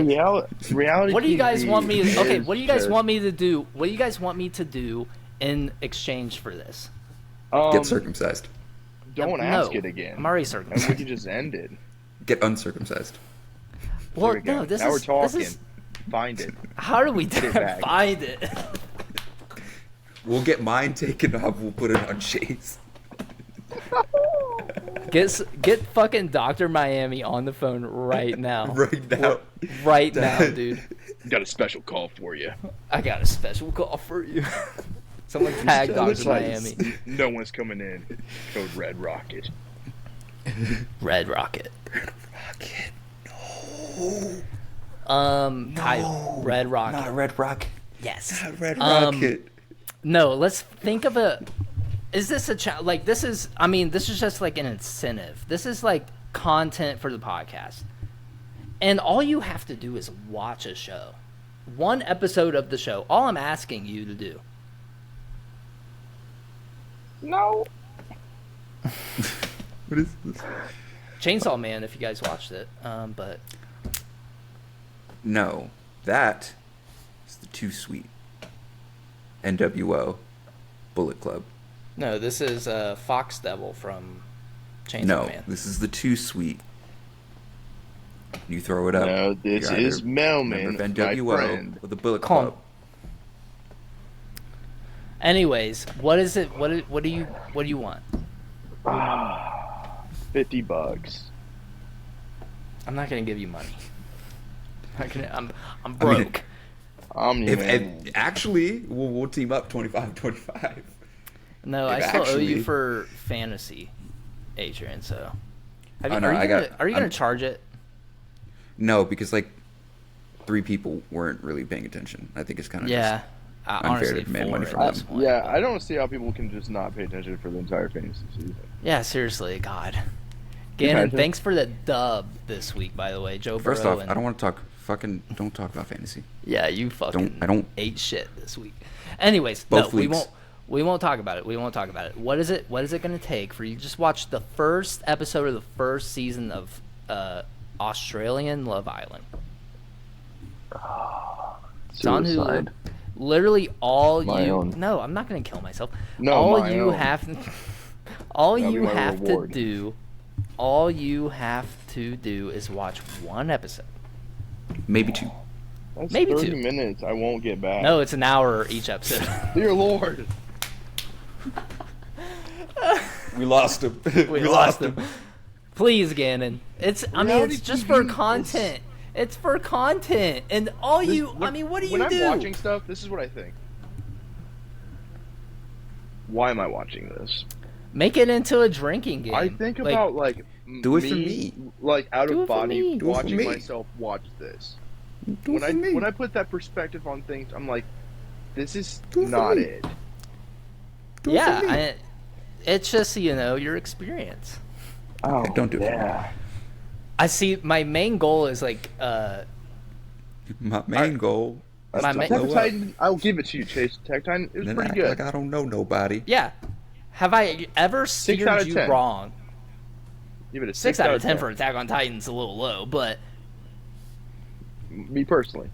Reality. What do you guys TV want me? Okay. is What do you guys just- want me to do? What do you guys want me to do in exchange for this? Get circumcised. Don't ask it again. I'm already And circumcised. we can just end it. Get uncircumcised. Well, There we go. no. This now is we're talking. This is, Find it. how do we Get it back. find it? We'll get mine taken off. We'll put it on Chase. Get fucking Dr. Miami on the phone right now. Right now. Right now, dude. Got a special call for you. I got a special call for you. Someone tag Dr. Miami. No one's coming in. Code Red Rocket. Red Rocket. Rocket. Kyle, Red Rocket. Not a Red Rocket. Yes. Not a Red Rocket. No, let's think of a. Is this a like? This is. I mean, this is just like an incentive. This is like content for the podcast, and all you have to do is watch a show, one episode of the show. All I'm asking you to do. No. What is this? Chainsaw Man, if you guys watched it, but No, that is the Too Sweet. NWO, Bullet Club. no, this is Fox Devil from Chainsaw No, Man. this is the Too Sweet. You throw it up. No, this You're either is Melman, member of my NWO friend. or the Bullet Calm. Club. Anyways, what is it? What do you want? $50. I'm not gonna give you money. I'm I mean, broke. Omni-Man. Actually, we'll team up 25-25. No, I if still owe you actually- for fantasy, Adrian. So, have you, Oh, no, are you gonna I'm- charge it? No, because like 3 people weren't really paying attention. I think it's kind of Yeah, unfair honestly, to demand 4 money from at them. this point, Yeah, but- I don't see how people can just not pay attention for the entire fantasy season. Yeah, seriously, God. Gannon, Imagine. thanks for the dub this week, by the way. Joe First Burrow off, and, I don't want to talk. Don't talk about fantasy. Yeah, you fucking I don't- ate shit this week. Anyways, Both no, weeks. we won't talk about it. We won't talk about it. What is it going to take for you to just watch the first episode of the first season of Australian Love Island? It's on Hulu. Suicide. Literally all My you own. No, I'm not going to kill myself. No, all my you own. have all That'll you be my have reward. to do all you have to do is watch one episode. Maybe 2. That's Maybe 30 2. minutes I won't get back. No, it's an hour each episode. Dear Lord. We lost him. We lost him. Please, Gannon. It's Reality just TV for is- content. It's for content. And all This- you what do you when do? I'm watching stuff, this is what I think. Why am I watching this? Make it into a drinking game. I think Like, about like Do it for me. like out Do it of for body me. Do it for watching me. myself watch this. Do When it for me. when I put that perspective on things, I'm like, this is Do it for not me. it. Do it yeah, for me. it's just your experience. Oh, don't do it for me. yeah. I see. My main goal is like My main goal. is My to ma- Attack blow on up. Titan, I'll give it to you, Chase. Attack Titan, it was Then pretty act good. like I don't know nobody. yeah. Have I ever out steered of you 10. wrong? Give it a 6 out of 10 for Attack on Titan's a little low, but me personally.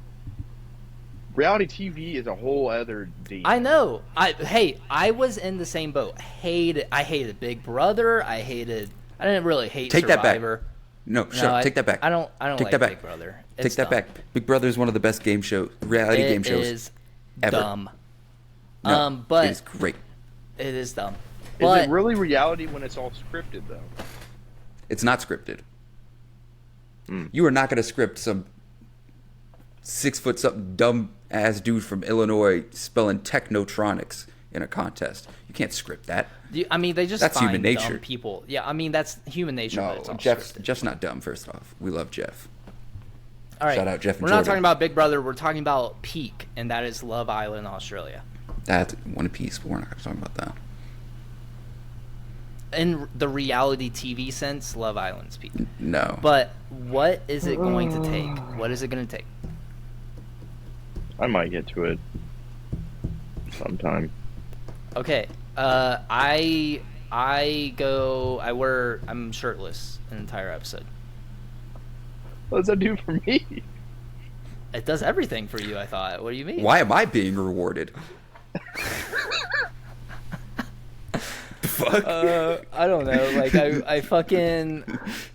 Reality TV is a whole other deal. I know. I was in the same boat. I hated Big Brother. I didn't really hate Take that back. Survivor. No, shut up. Take that back. I don't Take like that back. Big Brother. Take It's that dumb. back. Big Brother is one of the best reality game shows. It is ever. dumb. No, but it is great. it is dumb. Is But it really reality when it's all scripted, though? It's not scripted. Mm. You are not going to script some 6 foot something dumb ass dude from Illinois spelling technotronics in a contest. You can't script that. I mean, they just That's find human nature. dumb people. Yeah, I mean that's human nature. but No, it's all Jeff's scripted. not dumb. First off, we love Jeff. All right. shout out Jeff and We're not Jordan. talking about Big Brother. We're talking about Peak, and that is Love Island, Australia. That's One Piece, but we're not going to talk about that. in the reality TV sense, Love Island's peak. No. But what is it going to take? What is it going to take? I might get to it sometime. Okay. I'm shirtless an entire episode. What does that do for me? It does everything for you, I thought. What do you mean? Why am I being rewarded? The fuck? I don't know. Like,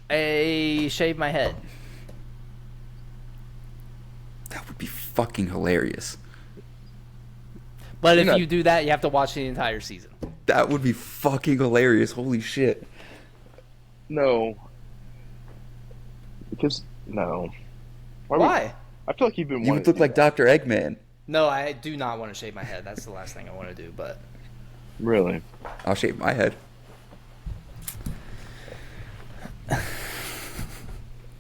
I shave my head. That would be fucking hilarious. But if you do that, you have to watch the entire season. That would be fucking hilarious. Holy shit. No. Because, no. Why? I feel like you've been You would look like Dr. Eggman. No, I do not want to shave my head. That's the last thing I want to do, but... Really? I'll shave my head.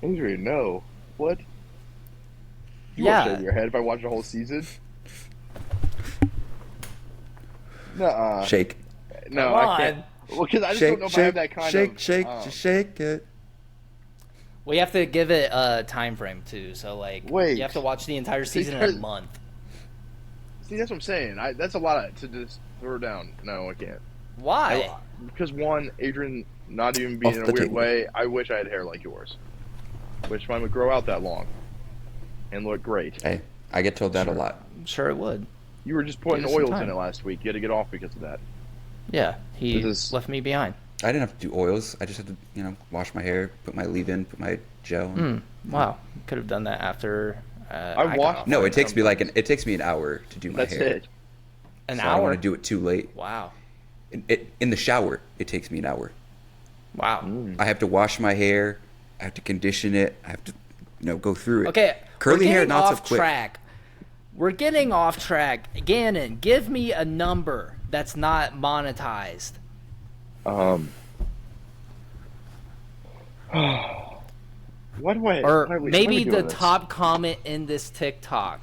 Adrian, no. What? You Yeah. won't shave your head if I watch the whole season? Nuh-uh. Shake. No, Come I can't. on. Well, because I just Shake, don't know if shake, I have that kind shake, of... just shake it. We have to give it a time frame, too. So, like, Wait. you have to watch the entire season in a month. See, that's what I'm saying. That's a lot to just throw down. No, I can't. Why? Because, one, Adrian not even being in a Off the weird table. way, I wish I had hair like yours. Wish mine would grow out that long and look great. Hey, I get told that a lot. I'm sure it would. You were just putting Give it some oils time. in it last week. You had to get off because of that. Yeah, he This is- left me behind. I didn't have to do oils. I just had to, wash my hair, put my leave-in, put my gel. Wow, could have done that after. I got watched- off. No, it takes me an hour to do my That's hair. it. An So hour. I don't want to do it too late. Wow. In the shower, it takes me an hour. Wow. I have to wash my hair. I have to condition it. I have to, go through it. Okay. Curly we're hair, getting not so off quick. track. We're getting off track. Gannon, give me a number that's not monetized. Why do I? Or why are we maybe the doing this? top comment in this TikTok.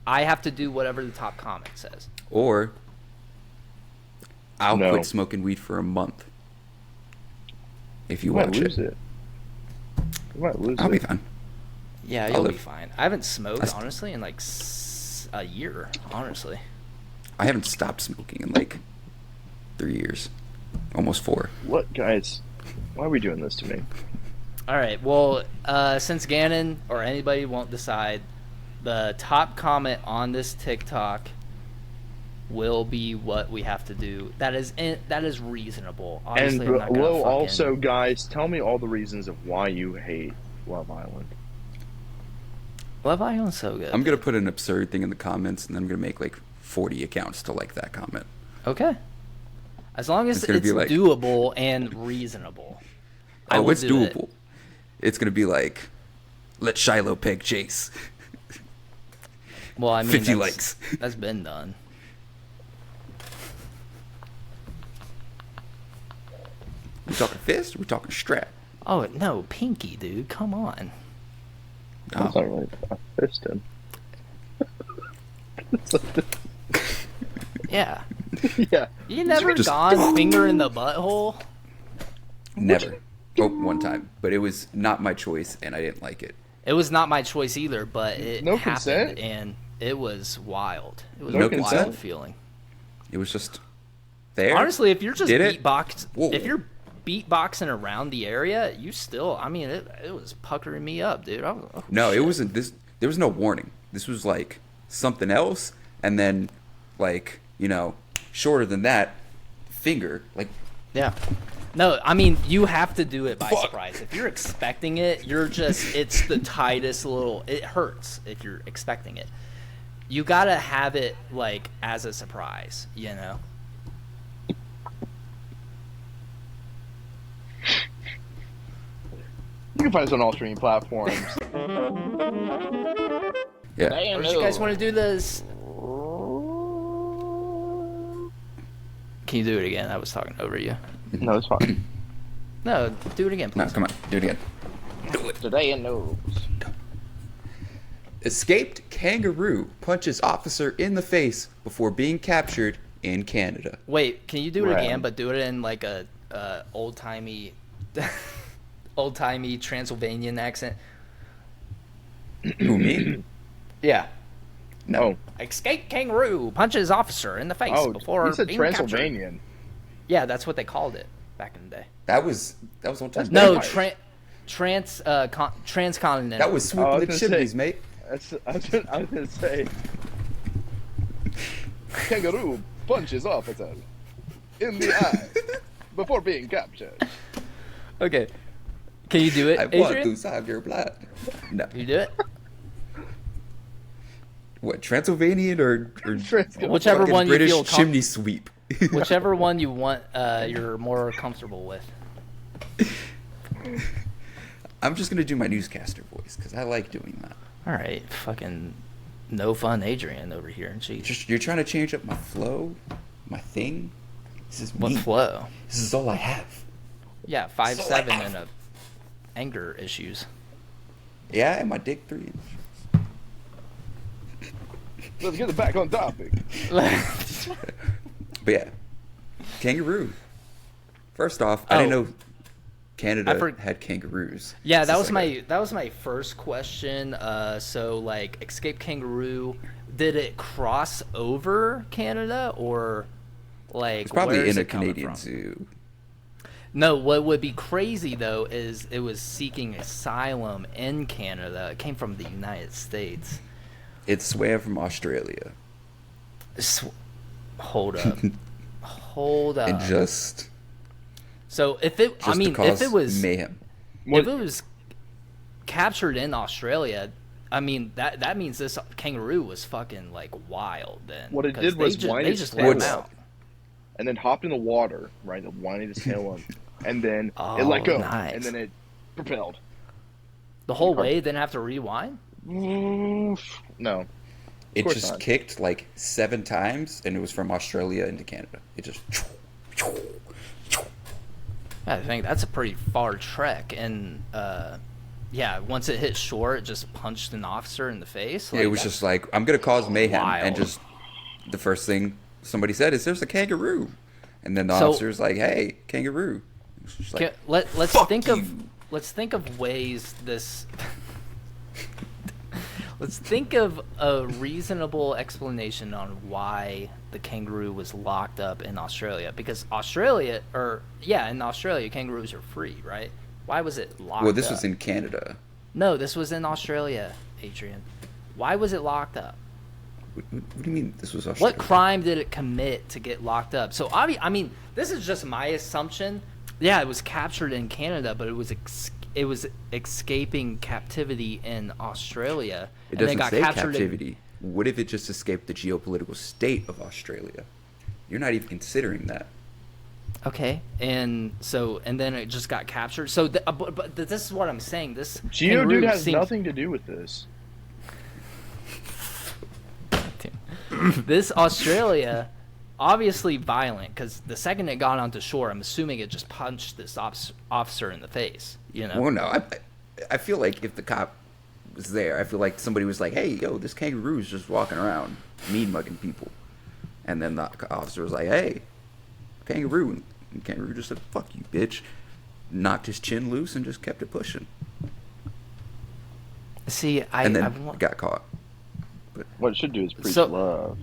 I have to do whatever the top comment says. Or I'll No. quit smoking weed for a month. If you You might watch lose it. it. You might lose I'll it. be fine. Yeah, I'll you'll be live. fine. I haven't smoked, That's- honestly, in like a year, honestly. I haven't stopped smoking in like 3 years. Almost 4. What, guys? Why are we doing this to me? All right. Well, since Gannon or anybody won't decide, the top comment on this TikTok will be what we have to do. That is reasonable. Obviously, And I'm not gonna below, fucking... also, guys, tell me all the reasons of why you hate Love Island. Love Island's so good. I'm going to put an absurd thing in the comments, and then I'm going to make like 40 accounts to like that comment. Okay. As long as It's gonna it's be like- doable and reasonable. I will it's do it. doable. It's going to be like, let Shiloh peg Chase. Well, I mean, 50 that's- likes. That's been done. We talking fist? Or we talking strap? Oh no, pinky, dude. Come on. That's not really a piston. Yeah. Yeah. You never Just- gone finger in the butthole? Never. Oh, one time. But it was not my choice, and I didn't like it. It was not my choice either, but it No happened, consent? and it was wild. It was No a consent? wild feeling. It was just there. Honestly, if you're just Did it? Whoa. if you're beatboxing around the area, you still. I mean, it was puckering me up, dude. I was, oh, No, it shit. wasn't this. There was no warning. This was like something else, and then like shorter than that, finger like. Yeah. No, I mean, you have to do it by Fuck. surprise. If you're expecting it, it's the tightest little, it hurts if you're expecting it. You gotta have it, like, as a surprise, you know? You can find us on all streaming platforms. Yeah. Or do you guys want to do this? Can you do it again? I was talking over you. No, it's fine. No, do it again, No, please. come on, do it again. Do it. Today in news. Escaped kangaroo punches officer in the face before being captured in Canada. Wait, can you do it Right. again, but do it in, like, a old-timey Transylvanian accent? Who, me? Yeah. No. Escape kangaroo punches officer in the face before you said being Transylvanian. captured. Yeah, that's what they called it back in the day. That was on time. No, transcontinental. That was swooping the chimneys, mate. I was gonna say, kangaroo punches officer in the eye before being captured. Okay, can you do it, I Adrian? want to suck your blood. No. Can you do it? What, Transylvanian or whichever one you British feel chimney sweep? Whichever one you want, you're more comfortable with. I'm just gonna do my newscaster voice because I like doing that. All right, fucking no fun, Adrian over here. Jeez. You're trying to change up my flow, my thing. This is What me. flow? This is all I have. Yeah, 5'7" and anger issues. Yeah, and my dick 3 inches. Let's get it back on topic. But yeah, kangaroo. First off, I didn't know Canada had kangaroos. Yeah, that was my first question. So like, escape kangaroo, did it cross over Canada or like? It's probably where is in a it coming Canadian from? zoo. No, what would be crazy though is it was seeking asylum in Canada. It came from the United States. It swam from Australia. Hold up. Hold up. And just so if it, I mean, if it was mayhem, if it was captured in Australia, I mean that means this kangaroo was fucking like wild. Then what it did was wind its tail tail out, and then hopped in the water, right? It winded its tail up, and then it let go, nice. and then it propelled the whole way. Didn't have to rewind. No. It just kicked like 7 times, and it was from Australia into Canada. It just. I think that's a pretty far trek, and yeah, once it hit shore, it just punched an officer in the face. Like, it was just like, I'm gonna cause mayhem, wild. and just the first thing somebody said is, "There's a kangaroo," and then the officer's like, "Hey, kangaroo." Like, let's think of ways this. Let's think of a reasonable explanation on why the kangaroo was locked up in Australia. Because in Australia, kangaroos are free, right? Why was it locked up? Well, this was in Canada. No, this was in Australia, Adrian. Why was it locked up? What do you mean this was Australia? What crime did it commit to get locked up? So, I mean, this is just my assumption. Yeah, it was captured in Canada, but it was escaping captivity in Australia. It doesn't say captivity. What if it just escaped the geopolitical state of Australia? You're not even considering that. Okay, and then it just got captured. So, but this is what I'm saying. This Geodude has nothing to do with this. This Australia, obviously violent, because the second it got onto shore, I'm assuming it just punched this officer in the face. You know? Well, no, I feel like if the cop was there, I feel like somebody was like, "Hey, yo, this kangaroo's just walking around, mean mugging people," and then the officer was like, "Hey, kangaroo," and kangaroo just said, "Fuck you, bitch," knocked his chin loose and just kept it pushing. See, and then got caught. But what it should do is preach love.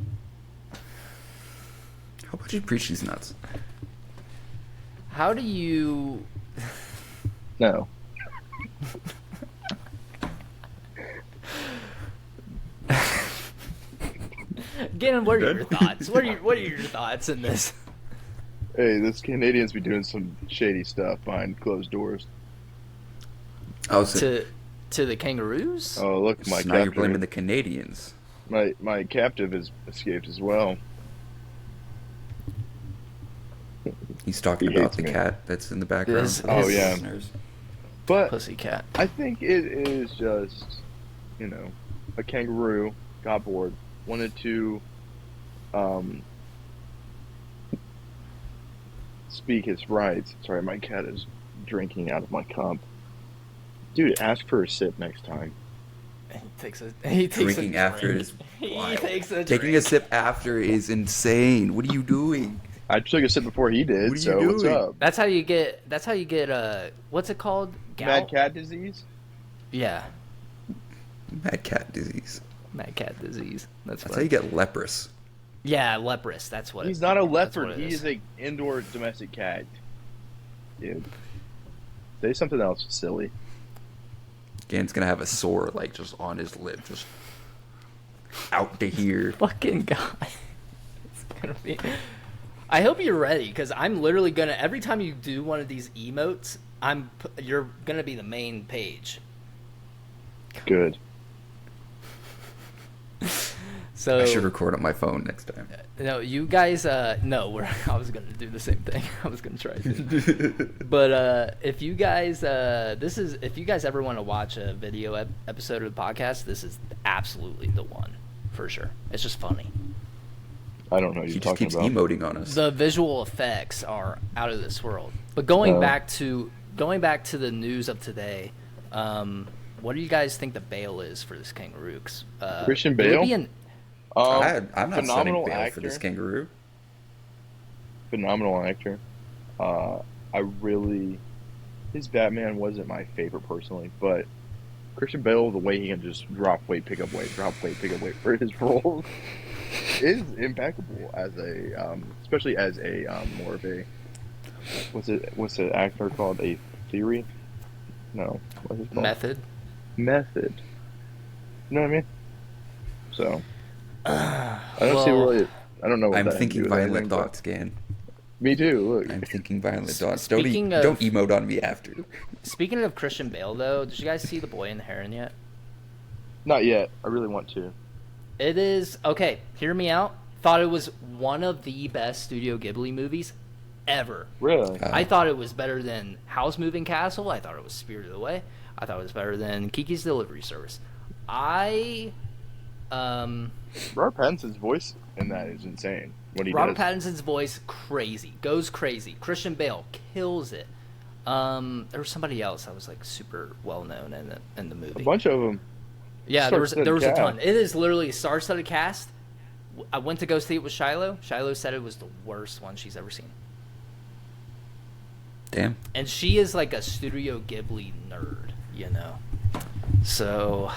How about you preach these nuts? How do you? No. Gannon, what are your thoughts? What are your thoughts in this? Hey, this Canadians be doing some shady stuff behind closed doors. Oh, so to the kangaroos? Oh, look, my so now you're blaming the Canadians. My captive has escaped as well. He's talking about the cat that's in the background. Oh yeah. But Pussycat. I think it is just, a kangaroo got bored, wanted to speak his rights. Sorry, my cat is drinking out of my cup. Dude, ask for a sip next time. Drinking after is wild. Taking a sip after is insane. What are you doing? I took a sip before he did. What are you so what's doing? up? That's how you get. What's it called? Gout? Mad cat disease. Yeah. Mad cat disease. Mad cat disease. That's how you get leprous. Yeah, leprous. That's what. He's not a leopard. He is an indoor domestic cat. Dude, say something else silly. Gannon's gonna have a sore like just on his lip, just out to here. Fucking God. It's gonna be. I hope you're ready, because I'm literally gonna. Every time you do one of these emotes, you're gonna be the main page. Good. So Oh. I should record on my phone next time. No, you guys. No, I was gonna do the same thing. I was gonna try to. But if you guys, if you guys ever want to watch a video episode of the podcast, this is absolutely the one, for sure. It's just funny. I don't know what you're talking about. He just keeps emoting on us. The visual effects are out of this world. But going back to the news of today, what do you guys think the bail is for this kangaroo? Christian Bale? I'm not setting bail actor. for this kangaroo. Phenomenal actor. His Batman wasn't my favorite personally, but Christian Bale, the way he can just drop weight, pick up weight, drop weight, pick up weight for his roles is impeccable as especially as more of a, what's the actor called? A theory? No. What's it called? Method. You know what I mean? So, I don't know what I'm that thinking has to do with violent anything, thoughts, Gann. Me too, look. I'm thinking violent thoughts. Speaking Don't emote on me after. Speaking of Christian Bale, though, did you guys see The Boy and the Heron yet? Not yet. I really want to. It is... Okay, hear me out. Thought it was one of the best Studio Ghibli movies ever. Really? I thought it was better than Howl's Moving Castle. I thought it was Spirited Away. I thought it was better than Kiki's Delivery Service. Robert Pattinson's voice in that is insane. Robert Pattinson's voice, crazy. Goes crazy. Christian Bale kills it. There was somebody else that was like super well known in the movie. A bunch of them. Yeah, there was a ton. It is literally a star-studded cast. I went to go see it with Shiloh. Shiloh said it was the worst one she's ever seen. Damn. And she is like a Studio Ghibli nerd, you know. So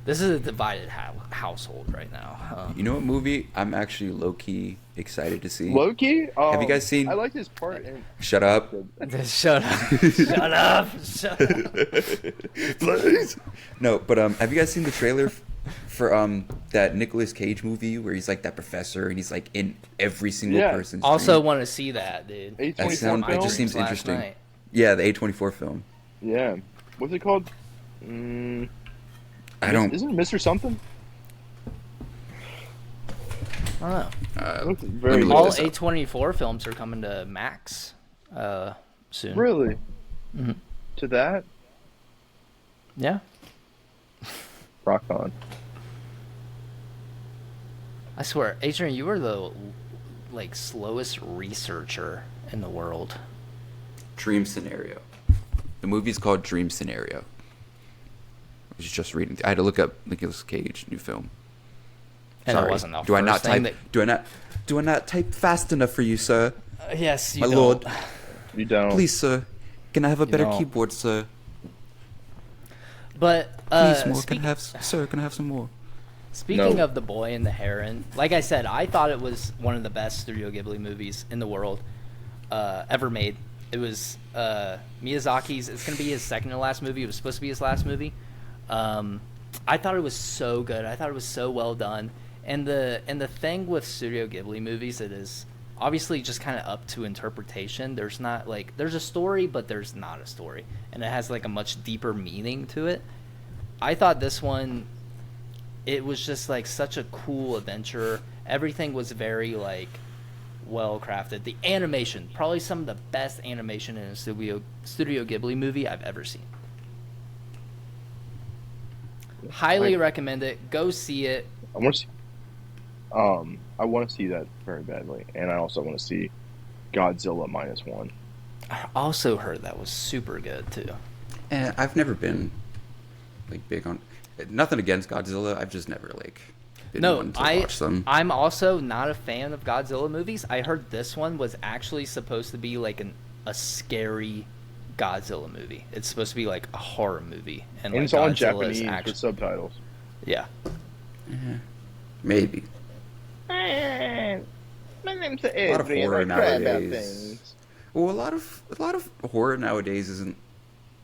this is a divided household right now. You know what movie I'm actually low-key excited to see? Low-key? Have you guys seen... I like his part in... Shut up. Shut up. Shut up. Shut up. Please. No, but have you guys seen the trailer for that Nicolas Cage movie where he's like that professor and he's like in every single person's Also dream? want to see that, dude. A24 film? It just seems Last interesting. night. Yeah, the A24 film. Yeah. What's it called? I don't... Isn't it Mr. Something? I don't know. Very All A24 films are coming to Max soon. Really? Mm-hmm. To that? Yeah. Rock on. I swear, Adrian, you are the slowest researcher in the world. Dream Scenario. The movie's called Dream Scenario. I was just reading. I had to look up Nicolas Cage new film. And Sorry. it wasn't the Do I not first thing type? Do I not type fast enough for you, sir? Yes, you My don't. lord. You don't. Please, sir. Can I have a better don't. keyboard, sir? But Please, more. Can I have some more? Speaking of The Boy and the Heron, like I said, I thought it was one of the best Studio Ghibli movies in the world ever made. It was Miyazaki's. It's gonna be his second to last movie. It was supposed to be his last movie. I thought it was so good. I thought it was so well done. And the thing with Studio Ghibli movies, it is obviously just kind of up to interpretation. There's not there's a story, but there's not a story, and it has like a much deeper meaning to it. I thought this one, it was just like such a cool adventure. Everything was very well crafted. The animation, probably some of the best animation in a Studio Ghibli movie I've ever seen. Highly recommend it. Go see it. I want to see that very badly, and I also want to see Godzilla -1. I also heard that was super good too. And I've never been big on nothing against Godzilla. I've just never been No, wanting to watch some. I'm also not a fan of Godzilla movies. I heard this one was actually supposed to be like a scary Godzilla movie. It's supposed to be like a horror movie, and like it's all in Godzilla is Japanese with subtitles. Yeah. Maybe. My name's A lot of Adrian. horror I cry about nowadays. things. Well, a lot of horror nowadays isn't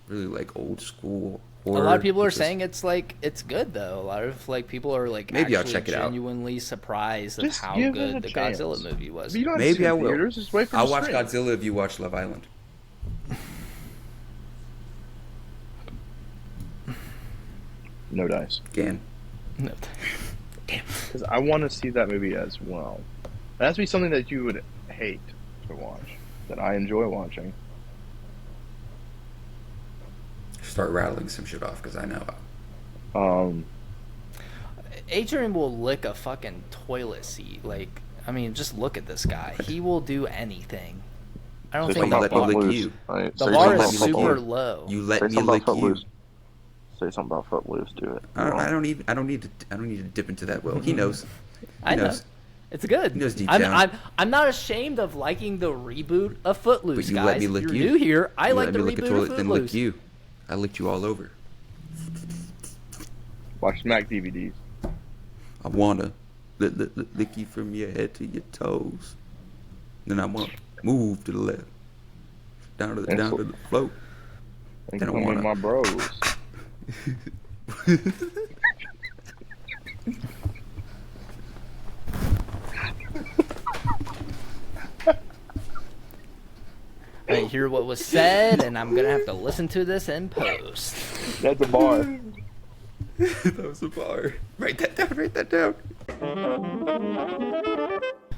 really like old school horror. A lot of people are saying it's good though. A lot of like people are like maybe I'll actually check it out. Genuinely surprised of Just how give good it a the chance. Godzilla movie was. But you don't Maybe have I to see will. theaters, just wait for I'll the watch stream. Godzilla if you watch Love Island. No dice. Gan. No. Because I want to see that movie as well. It has to be something that you would hate to watch, that I enjoy watching. Start rattling some shit off because I know. Adrian will lick a fucking toilet seat. Like, I mean, just look at this guy. He will do anything. I don't think let me lick you. Right, the bar is something about super Footloose. low. You let me lick you. Say something about Footloose. Do it. I don't need to dip into that well. He knows. I know. It's good. He knows deep down. I'm not ashamed of liking the reboot of Footloose, But you guys. let me lick You're you. new here. I You like let the me lick a reboot toilet, of then lick Footloose. you. I licked you all over. Watch Smack DVDs. I wanna lick you from your head to your toes. Then I wanna move to the left, down to the float. And Then I come with wanna. my bros. I hear what was said, and I'm gonna have to listen to this in post. That's a bar. That was a bar. Write that down. Write that down.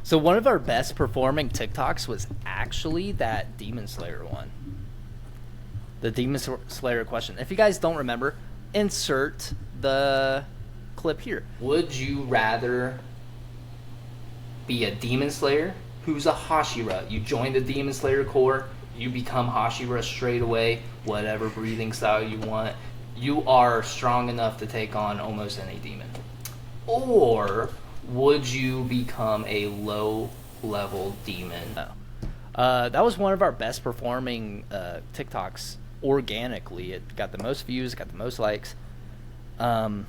So one of our best performing TikToks was actually that Demon Slayer one. The Demon Slayer question. If you guys don't remember, insert the clip here. Would you rather be a Demon Slayer who's a Hashira? You join the Demon Slayer Corps, you become Hashira straight away, whatever breathing style you want. You are strong enough to take on almost any demon. Or would you become a low-level demon? That was one of our best performing TikToks organically. It got the most views, got the most likes. It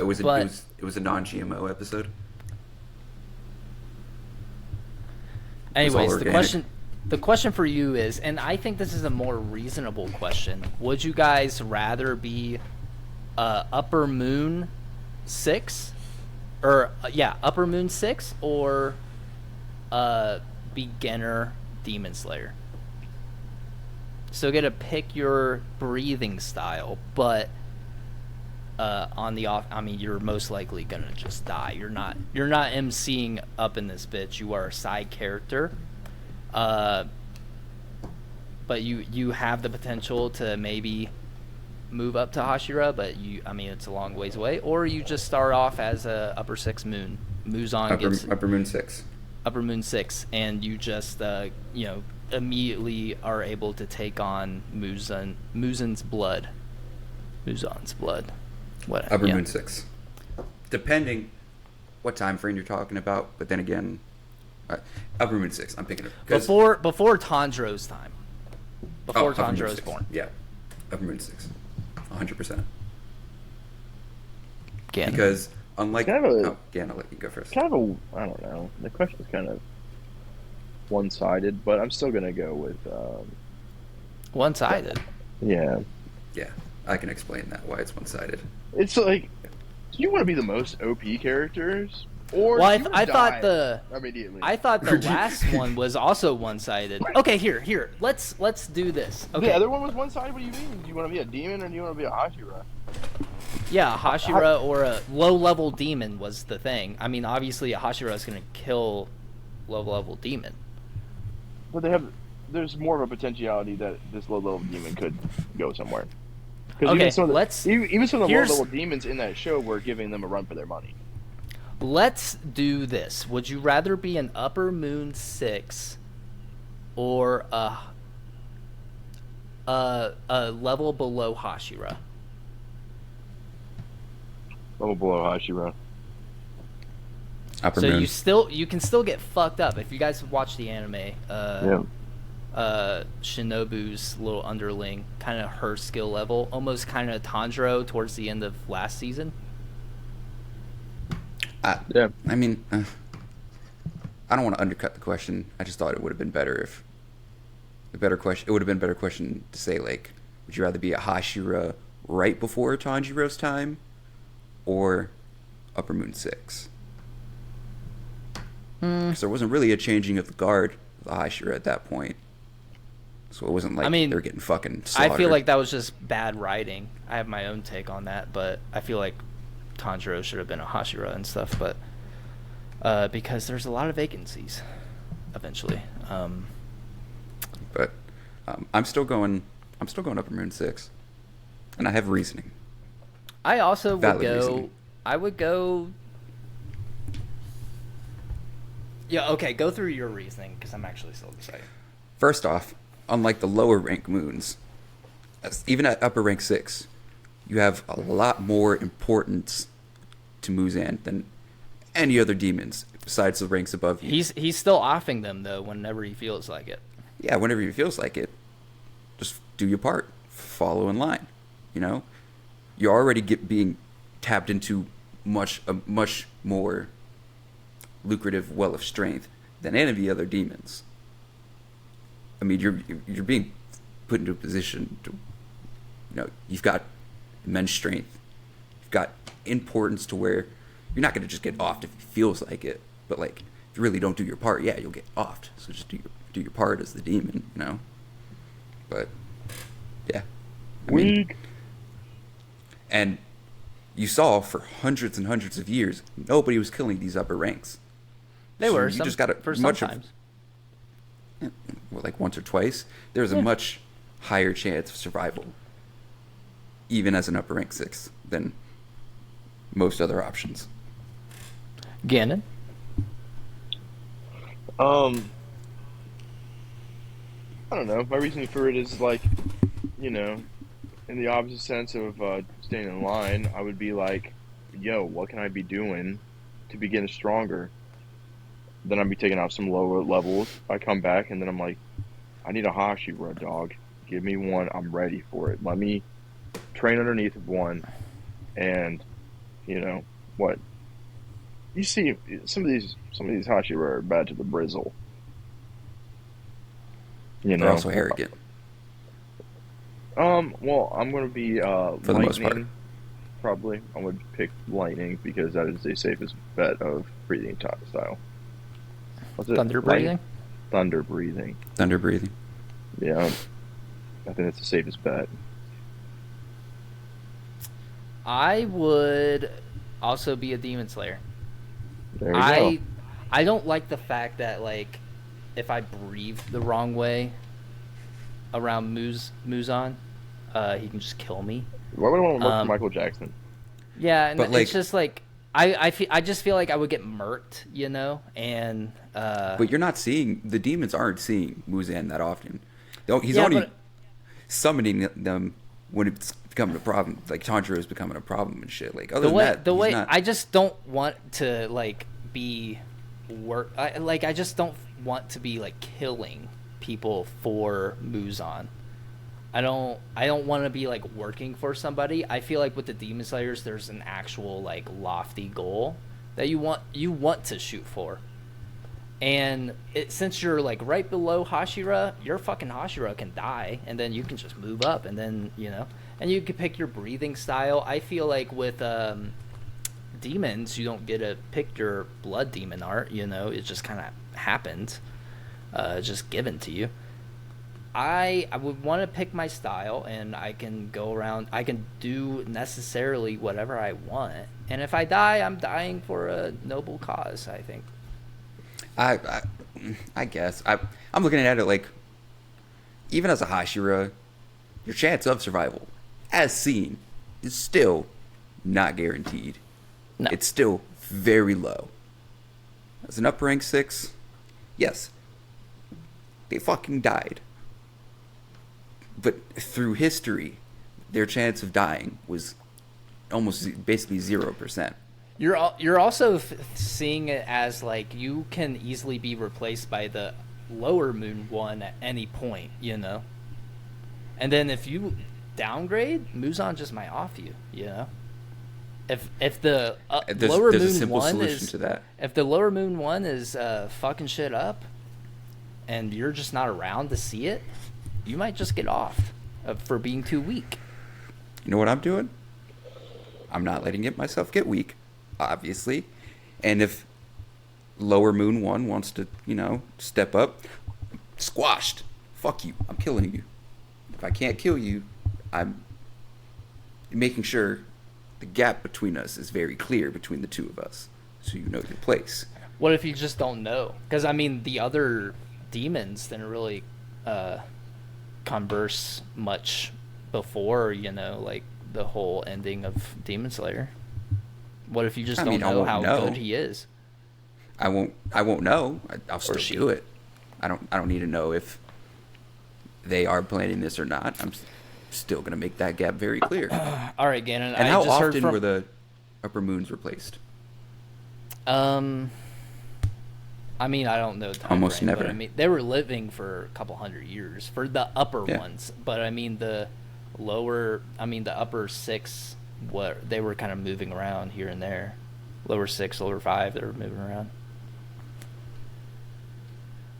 was a non-GMO episode. Anyways, the question for you is, and I think this is a more reasonable question. Would you guys rather be Upper Moon 6 or Upper Moon 6 or beginner Demon Slayer? So get to pick your breathing style, but on the off, I mean, you're most likely gonna just die. You're not MCing up in this bitch. You are a side character, but you have the potential to maybe move up to Hashira, but it's a long ways away. Or you just start off as a Upper 6 Moon. Muzan Upper Moon 6. Upper Moon 6, and you just immediately are able to take on Muzan's blood. What? Upper Moon 6. Depending what time frame you're talking about, but then again, Upper Moon 6. I'm picking it before Tanjiro's time. Before Tanjiro was born. Yeah, Upper Moon 6, 100%. Gannon. Because unlike Gannon, I'll let you go first. I don't know. The question's kind of one-sided, but I'm still gonna go with one-sided. Yeah. Yeah, I can explain that why it's one-sided. It's like, do you want to be the most OP characters, or well, I thought immediately. I thought the last one was also one-sided. Okay, here. Let's do this. Okay. The other one was one-sided. What do you mean? Do you want to be a demon or do you want to be a Hashira? Yeah, Hashira or a low-level demon was the thing. I mean, obviously, a Hashira is going to kill low-level demon. But there's more of a potentiality that this low-level demon could go somewhere. Okay, even some of the low-level demons in that show were giving them a run for their money. Let's do this. Would you rather be an Upper Moon 6 or a level below Hashira? Level below Hashira. Upper so moon. you can still get fucked up if you guys watch the anime. Shinobu's little underling, kind of her skill level, almost kind of Tanjiro towards the end of last season. Yeah. I mean, I don't want to undercut the question. I just thought it would have been better if it would have been a better question to say, like, would you rather be a Hashira right before Tanjiro's time, or Upper Moon 6? Because there wasn't really a changing of the guard of the Hashira at that point. So it wasn't like they were getting fucking slaughtered. I feel like that was just bad writing. I have my own take on that, but I feel like Tanjiro should have been a Hashira and stuff, but because there's a lot of vacancies eventually. But I'm still going Upper Moon 6. And I have reasoning. I also Valid reasoning. I would go. Yeah, okay, go through your reasoning, because I'm actually still excited. First off, unlike the lower rank moons, even at upper rank 6, you have a lot more importance to Muzan than any other demons besides the ranks above you. He's still offing them, though, whenever he feels like it. Yeah, whenever he feels like it. Just do your part. Follow in line. You know? You're already being tapped into a much more lucrative well of strength than any of the other demons. I mean, you're being put into a position to, you know, you've got immense strength. You've got importance to where you're not going to just get offed if it feels like it. But, like, if you really don't do your part, yeah, you'll get offed. So just do your part as the demon, you know? But, yeah. I mean, and you saw for hundreds and hundreds of years, nobody was killing these upper ranks. They were. You just got sometimes. Like once or twice. There was a much higher chance of survival, even as an upper rank 6, than most other options. Gannon? I don't know. My reasoning for it is, like, you know, in the opposite sense of staying in line, I would be like, yo, what can I be doing to be getting stronger? Then I'd be taking out some lower levels. I come back, and then I'm like, I need a Hashira, dog. Give me one. I'm ready for it. Let me train underneath of one. And, you know, what? You see, some of these Hashira are bad to the brizzle. You know? They're also arrogant. Well, I'm going to be for the most part. Probably. I would pick lightning because that is the safest bet of breathing style. What's it? Thunder breathing? Thunder breathing. Thunder breathing. Yeah. I think that's the safest bet. I would also be a demon slayer. There you go. I don't like the fact that, like, if I breathe the wrong way around Muzan, he can just kill me. Why would I want to work for Michael Jackson? Yeah, and but, like, it's just like I just feel like I would get murked, you know, and but you're not seeing the demons aren't seeing Muzan that often. He's only summoning them when it's becoming a problem. Like Tanjiro is becoming a problem and shit. Like other than that, I just don't want to like be I just don't want to be like killing people for Muzan. I don't want to be like working for somebody. I feel like with the Demon Slayers, there's an actual like lofty goal that you want to shoot for. And since you're like right below Hashira, your fucking Hashira can die, and then you can just move up, and then and you can pick your breathing style. I feel like with demons, you don't get to pick your blood demon art. It just kind of happens, just given to you. I would want to pick my style, and I can go around. I can do necessarily whatever I want, and if I die, I'm dying for a noble cause, I think. I guess I'm looking at it like, even as a Hashira, your chance of survival, as seen, is still not guaranteed. No. It's still very low. As an upper rank 6, yes, they fucking died. But through history, their chance of dying was almost basically 0%. You're also seeing it as like you can easily be replaced by the lower moon one at any point, you know. And then if you downgrade, Muzan just might off you, you know. If the lower moon one is if the lower moon one is fucking shit up, and you're just not around to see it, you might just get off for being too weak. You know what I'm doing? I'm not letting myself get weak, obviously. And if lower moon one wants to, step up, squashed. Fuck you. I'm killing you. If I can't kill you, I'm making sure the gap between us is very clear between the two of us, so you know your place. What if you just don't know? Because, I mean, the other demons didn't really converse much before, like the whole ending of Demon Slayer. What if you just don't know how good he is? I won't know. I'll still do it. I don't need to know if they are planning this or not. I'm still gonna make that gap very clear. All right, Gannon. And how often were the upper moons replaced? I mean, I don't know. Almost never. But, I mean, they were living for a couple hundred years for the upper ones. But I mean, the upper six, they were kind of moving around here and there. Lower 6, lower 5, they were moving around.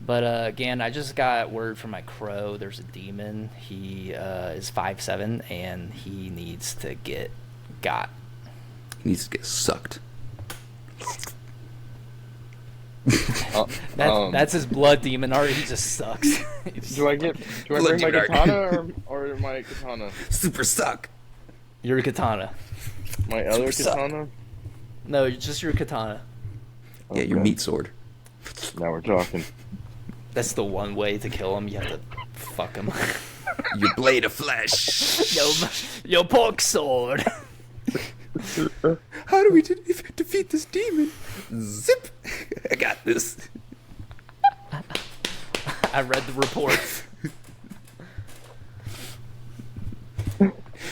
But again, I just got word from my crow. There's a demon. He is 5'7", and he needs to get got. He needs to get sucked. That's his blood demon. Already, he just sucks. Do I bring my katana or my katana? Super suck. Your katana. My other katana? No, just your katana. Yeah, your meat sword. Now we're talking. That's the one way to kill him. You have to fuck him. Your blade of flesh. Your pork sword. How do we defeat this demon? Zip. I got this. I read the report.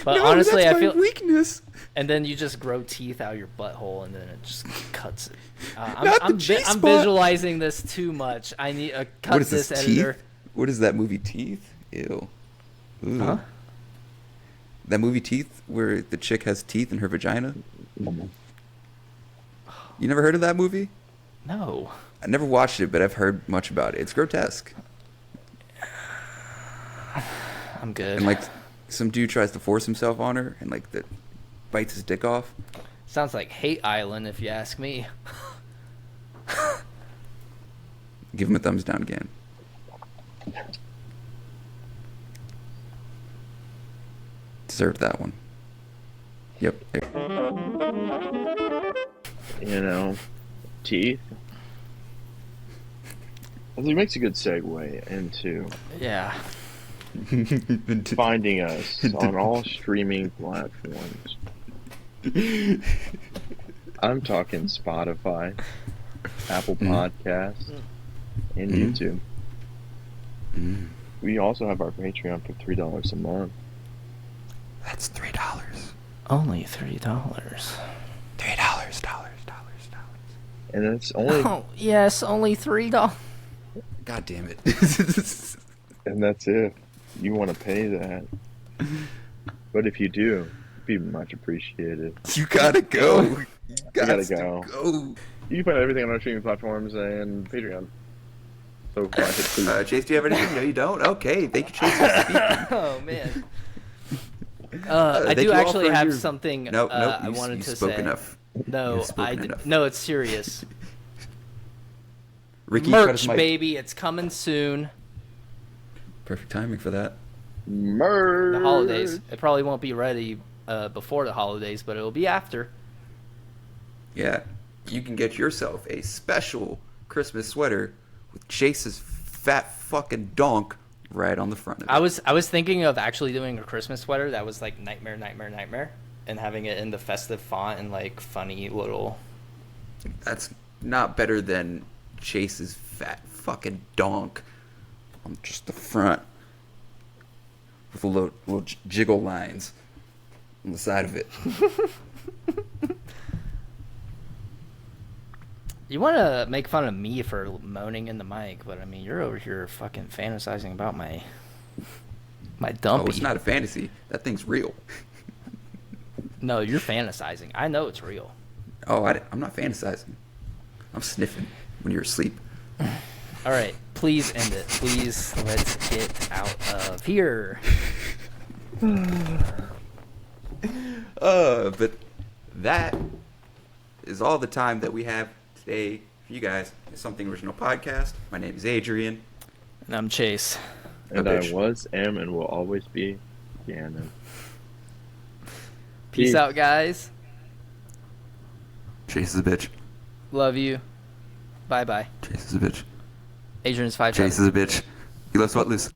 But no, honestly, that's I feel weakness. And then you just grow teeth out of your butthole, and then it just cuts it. I'm visualizing this too much. I need a cut this editor. Teeth? What is that movie, Teeth? Ew. Ooh. Huh? That movie Teeth, where the chick has teeth in her vagina? You never heard of that movie? No. I never watched it, but I've heard much about it. It's grotesque. I'm good. And some dude tries to force himself on her, and bites his dick off. Sounds like Hate Island, if you ask me. Give him a thumbs down again. Deserved that one. Yep. Teeth. Well, it makes a good segue into finding us on all streaming platforms. I'm talking Spotify, Apple Podcasts, and YouTube. We also have our Patreon for $3 a month. That's $3. Only $3. $3. And it's only... Oh, yes, only $3. God damn it. And that's it. You want to pay that. But if you do, it'd be much appreciated. You gotta go. You gotta go. You can find everything on our streaming platforms and Patreon. So Chase, do you have anything? No, you don't? Okay, thank you, Chase. Oh, man. I do actually have something I wanted to say. Enough. No, no, it's serious. Ricky, merch, baby, it's coming soon. Perfect timing for that. Merch. The holidays. It probably won't be ready before the holidays, but it'll be after. Yeah, you can get yourself a special Christmas sweater with Chase's fat fucking donk right on the front of it. I was thinking of actually doing a Christmas sweater that was like Nightmare, Nightmare, Nightmare, and having it in the festive font and funny little. That's not better than Chase's fat fucking donk on just the front with a little jiggle lines on the side of it. You want to make fun of me for moaning in the mic, but I mean, you're over here fucking fantasizing about my dumpy. Oh, it's not a fantasy. That thing's real. No, you're fantasizing. I know it's real. Oh, I'm not fantasizing. I'm sniffing when you're asleep. All right, please end it. Please, let's get out of here. But that is all the time that we have today for you guys. It's Something Original Podcast. My name is Adrian. And I'm Chase. And I was, am, and will always be Gannon. Peace out, guys. Chase is a bitch. Love you. Bye-bye. Chase is a bitch. Adrian's 5. Chase is a bitch. He loves what loose.